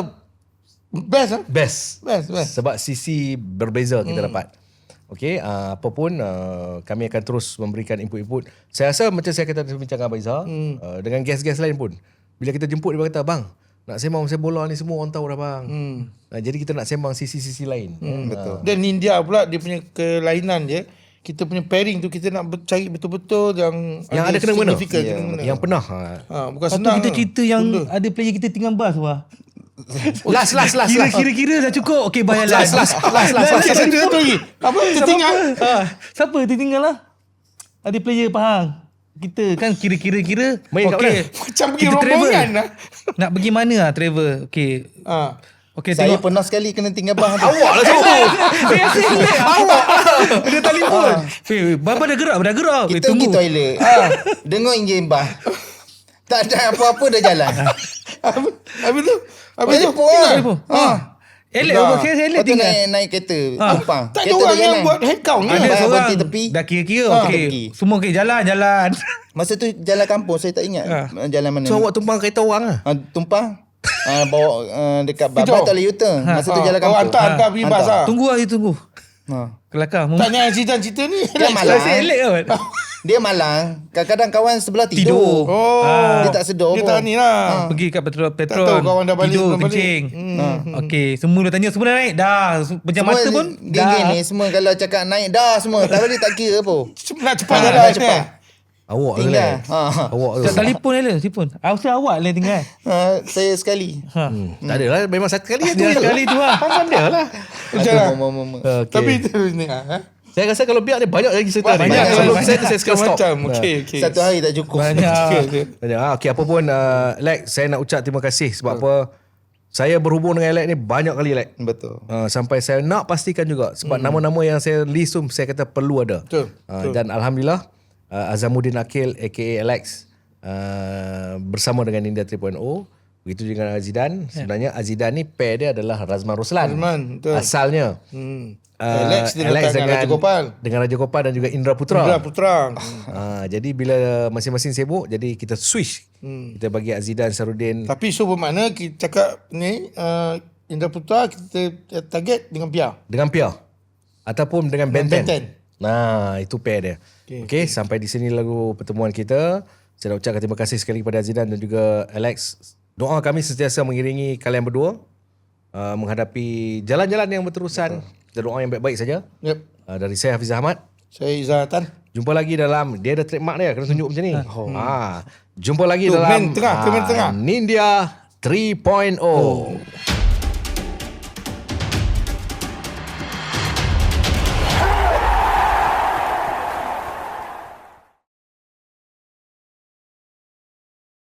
Best lah. best. Best. Sebab sisi berbeza kita dapat. Okey, apapun kami akan terus memberikan input-input. Saya rasa macam saya kata bincang dengan Abang Izzah, dengan guest-guest lain pun. Bila kita jemput dia kata, "Bang, nak sembang pasal bola ni semua orang tahu dah bang." Jadi kita nak sembang sisi-sisi lain. Betul. Dan India pula dia punya kelainan dia. Kita punya pairing tu kita nak cari betul-betul yang ada kena-mengena. significant, Yang pernah. bukan Lepas tu senang. kita cerita yang ada player kita tinggal bas wah. Last. Kira dah cukup. Okey, bayar Last. Satu lagi. Apa? Tertinggal. Siapa tertinggal lah? Ada player Pahang. Kita kan kira. Main kat mana? Macam pergi kita rombongan travel. lah. Nak pergi mana lah travel? Okey. Okey, Saya tengok. pernah sekali kena tinggal bang. Awak lah semua. Awak dia telefon. Bapa dah gerak. Kita pergi toilet. Dengar enjin bah. Tak ada apa-apa dah jalan. Habis tu Telefon. Elek Dah. apa elek Lepas tu tinggal. naik kereta. Tumpang. tak ada Kereta orang dah yang jalan. buat head count ke? Ada Bah, seorang berhenti tepi. dah kira okey. pergi. Semua okey jalan. Masa tu jalan kampung saya tak ingat jalan mana. So awak tumpang kereta orang lah. Tumpang. Bawa dekat Babas tak boleh U-turn. Masa tu jalan kampung. Hantar pergi bas lah. Tunggu. Ha. Kelakar. Tanya Zidane cerita ni. Dia malang. Elek kan. Dia malang. Kadang-kadang kawan sebelah tidur. Oh. Dia tak sedar Dia pun. tak ni lah. Pergi kat tahu Petron. kawan dah balik, Tidur, belum balik. kencing. Okey, semua dah tanya, semua dah naik. Dah. Macam mata pun. Geng-geng ni semua kalau cakap naik dah semua. Tak boleh tak kira pun. Nak cepat Ha, jalan. nak cepat. Awak tu Tinggal. lah. Awak tu. Tak telefon dia telefon. Saya awak lah yang tinggal. Saya sekali. Tak ada lah. Memang satu kali Dia sekali tu lah. Pandai lah. Jalan. Okay. Tapi tu ni. Saya rasa kalau biar dia banyak lagi cerita ni. Banyak. Kalau saya sekarang stop. Macam. Okey. Satu hari tak cukup. Banyak. Banyak. Okay, apa pun Lek, saya nak ucap terima kasih sebab apa? Saya berhubung dengan Lek ni banyak kali Lek. Betul. Sampai saya nak pastikan juga sebab nama-nama yang saya list tu saya kata perlu ada. Betul. Dan alhamdulillah Azamuddin Akil aka Alex bersama dengan India 3.0. Begitu dengan Azidan. Sebenarnya Azidan ni pair dia adalah Razman Roslan. Razman, betul. Asalnya. Alex dengan Raja Gopal. Dengan Raja Gopal dan juga Indra Putra. Indra Putra. Jadi bila masing-masing sibuk, jadi kita switch. Kita bagi Azidan, Sarudin. Tapi so bermakna kita cakap ni Indra Putra kita target dengan Pia. Dengan Pia. Ataupun dengan Ben Ben 10. Nah, itu pair dia. Okay, sampai di sini lagu pertemuan kita. Saya nak ucapkan terima kasih sekali kepada Azidan dan juga Alex. Doa kami sentiasa mengiringi kalian berdua menghadapi jalan-jalan yang berterusan. Kita doa yang baik-baik saja. Yep. Dari saya Hafiz Ahmad. Saya Izzah Tan. Jumpa lagi dalam, dia ada trademark dia, kena tunjuk macam ni. Jumpa lagi Tu, dalam main tengah, ke main tengah. Nindya 3.0.